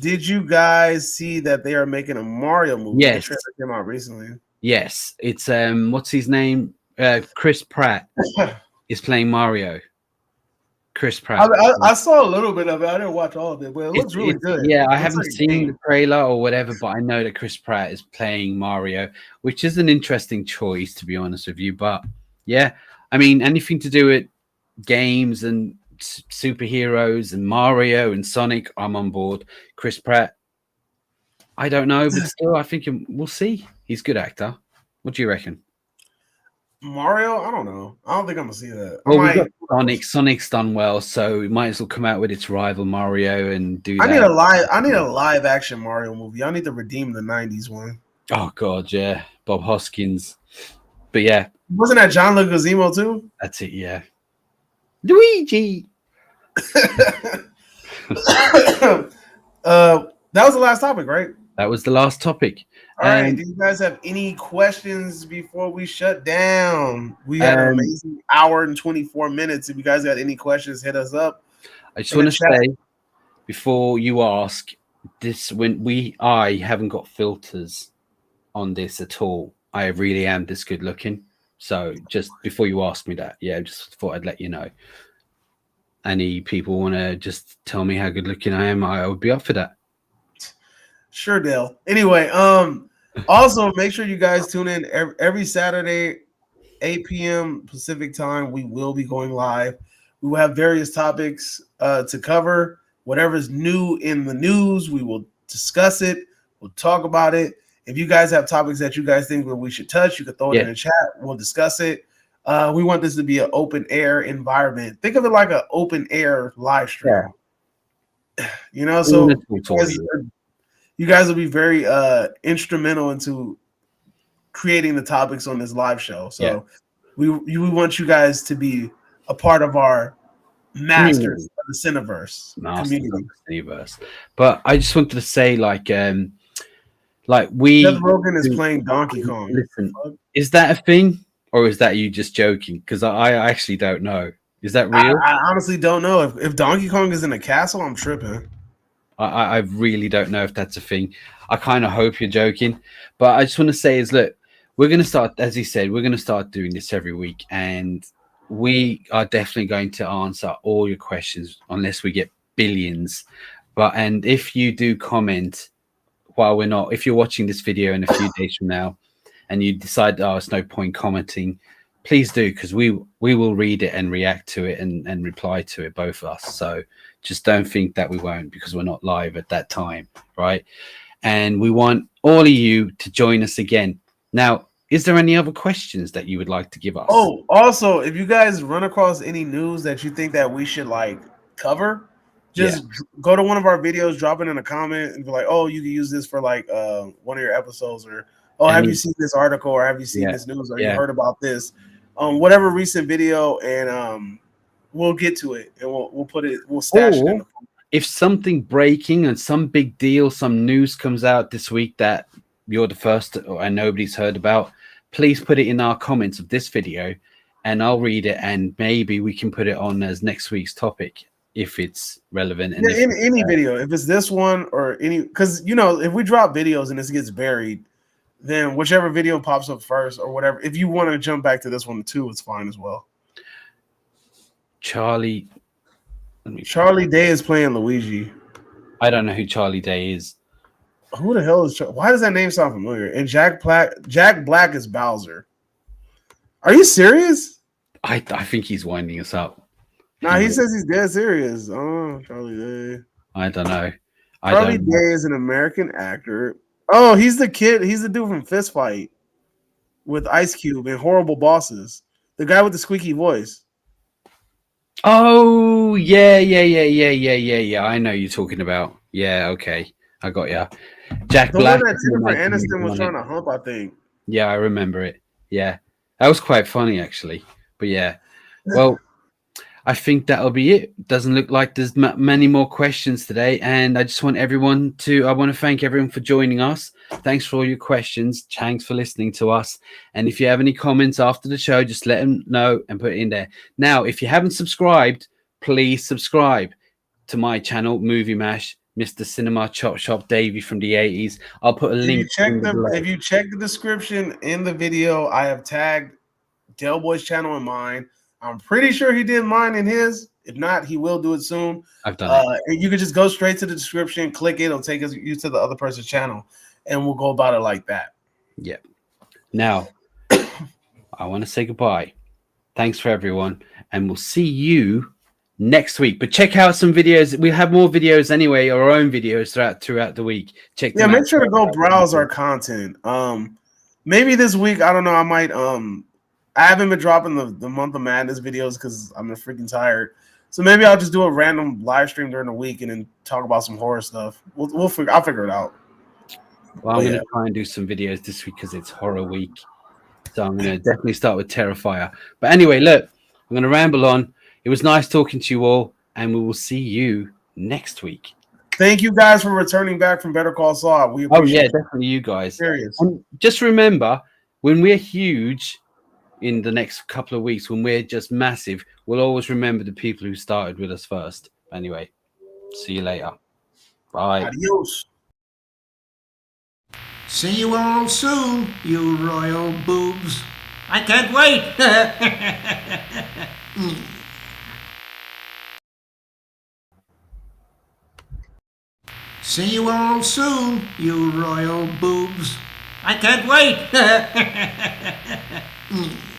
did you guys see that they are making a Mario movie? Yes. The trailer came out recently. Yes. It's what's his name? Chris Pratt is playing Mario. Chris Pratt. I saw a little bit of it. I didn't watch all of it, but it looks really good. Yeah, I haven't seen the trailer or whatever, but I know that Chris Pratt is playing Mario, which is an interesting choice, to be honest with you. But yeah, I mean, anything to do with games and superheroes and Mario and Sonic, I'm on board. Chris Pratt, I don't know, but still, I think we'll see. He's a good actor. What do you reckon? Mario, I don't know. I don't think I'm gonna see that. Well, we got Sonic. Sonic's done well, so we might as well come out with its rival Mario and do that. I need a live action Mario movie. I need to redeem the '90s one. Oh god, yeah, Bob Hoskins. But yeah, wasn't that John Leguizamo too? That's it. Yeah, Luigi. That was the last topic, right? That was the last topic. All right. Do you guys have any questions before we shut down? We had an amazing hour and 24 minutes. If you guys got any questions, hit us up. I just want to say, before you ask, I haven't got filters on this at all. I really am this good looking. So just before you ask me that, yeah, just thought I'd let you know. Any people want to just tell me how good looking I am, I would be up for that. Sure, Dale. Anyway, Also, make sure you guys tune in every Saturday, 8 p.m. Pacific time. We will be going live. We will have various topics to cover. Whatever's new in the news, we will discuss it. We'll talk about it. If you guys have topics that you guys think that we should touch, you can throw it in the chat. We'll discuss it. We want this to be an open air environment. Think of it like an open air live stream. You know, so you guys will be very instrumental into creating the topics on this live show. So we want you guys to be a part of our masters of the Cineverse community. But I just wanted to say, like Seth Rogen is playing Donkey Kong. Listen, is that a thing, or is that you just joking? Because I actually don't know. Is that real? I honestly don't know. If Donkey Kong is in a castle, I'm tripping. I really don't know if that's a thing. I kind of hope you're joking, but I just want to say is, look, we're going to start, as he said, we're going to start doing this every week, and we are definitely going to answer all your questions unless we get billions. And if you do comment while we're not, if you're watching this video in a few days from now and you decide, oh, it's no point commenting, please do, because we will read it and react to it and reply to it, both of us. So just don't think that we won't, because we're not live at that time, right? And we want all of you to join us again. Now, is there any other questions that you would like to give us? Oh, also, if you guys run across any news that you think that we should like cover, just go to one of our videos, drop it in a comment, and be like, "Oh, you can use this for like one of your episodes," or "Oh, have you seen this article, or have you seen this news, or you heard about this?" Whatever recent video, and we'll get to it, and we'll put it, we'll stash it in the phone. If something breaking and some big deal, some news comes out this week that you're the first and nobody's heard about, please put it in our comments of this video and I'll read it, and maybe we can put it on as next week's topic if it's relevant. And in any video, if it's this one or any, because you know, if we drop videos and this gets buried, then whichever video pops up first or whatever, if you want to jump back to this one too, it's fine as well. Charlie Day is playing Luigi. I don't know who Charlie Day is. Who the hell is? Why does that name sound familiar? And Jack Black is Bowser. Are you serious? I think he's winding us up. Nah, he says he's dead serious. Oh, Charlie Day. I don't know. Charlie Day is an American actor. Oh, he's the kid. He's the dude from Fist Fight with Ice Cube and Horrible Bosses. The guy with the squeaky voice. Oh, yeah. I know you're talking about. Yeah, okay. I got you. Jack Black. The one that Jennifer Aniston was trying to hump, I think. Yeah, I remember it. Yeah. That was quite funny, actually. But yeah. Well, I think that'll be it. Doesn't look like there's many more questions today. And I just want everyone to, I want to thank everyone for joining us. Thanks for all your questions. Thanks for listening to us. And if you have any comments after the show, just let them know and put it in there. Now, if you haven't subscribed, please subscribe to my channel, Movie Mash, Mr. Cinema Chop Shop Davey from the 80s. I'll put a link. If you check the description in the video, I have tagged Del Boy's channel in mine. I'm pretty sure he did mine in his. If not, he will do it soon. I've done it. And you can just go straight to the description, click it, it'll take you to the other person's channel, and we'll go about it like that. Yep. Now, I want to say goodbye. Thanks for everyone, and we'll see you next week. But check out some videos. We have more videos anyway, our own videos throughout the week. Check them out. Make sure to go browse our content. Maybe this week, I don't know, I might I haven't been dropping the Month of Madness videos because I'm freaking tired. So maybe I'll just do a random live stream during the week and then talk about some horror stuff. I'll figure it out. Well, I'm going to try and do some videos this week because it's horror week. So I'm going to definitely start with Terrifier. But anyway, look, I'm going to ramble on. It was nice talking to you all, and we will see you next week. Thank you guys for returning back from Better Call Saul. We appreciate it. Definitely you guys. Serious. And just remember, when we're huge in the next couple of weeks, when we're just massive, we'll always remember the people who started with us first. Anyway, see you later. Bye. Adios. See you all soon, you royal boobs. I can't wait. See you all soon, you royal boobs. I can't wait.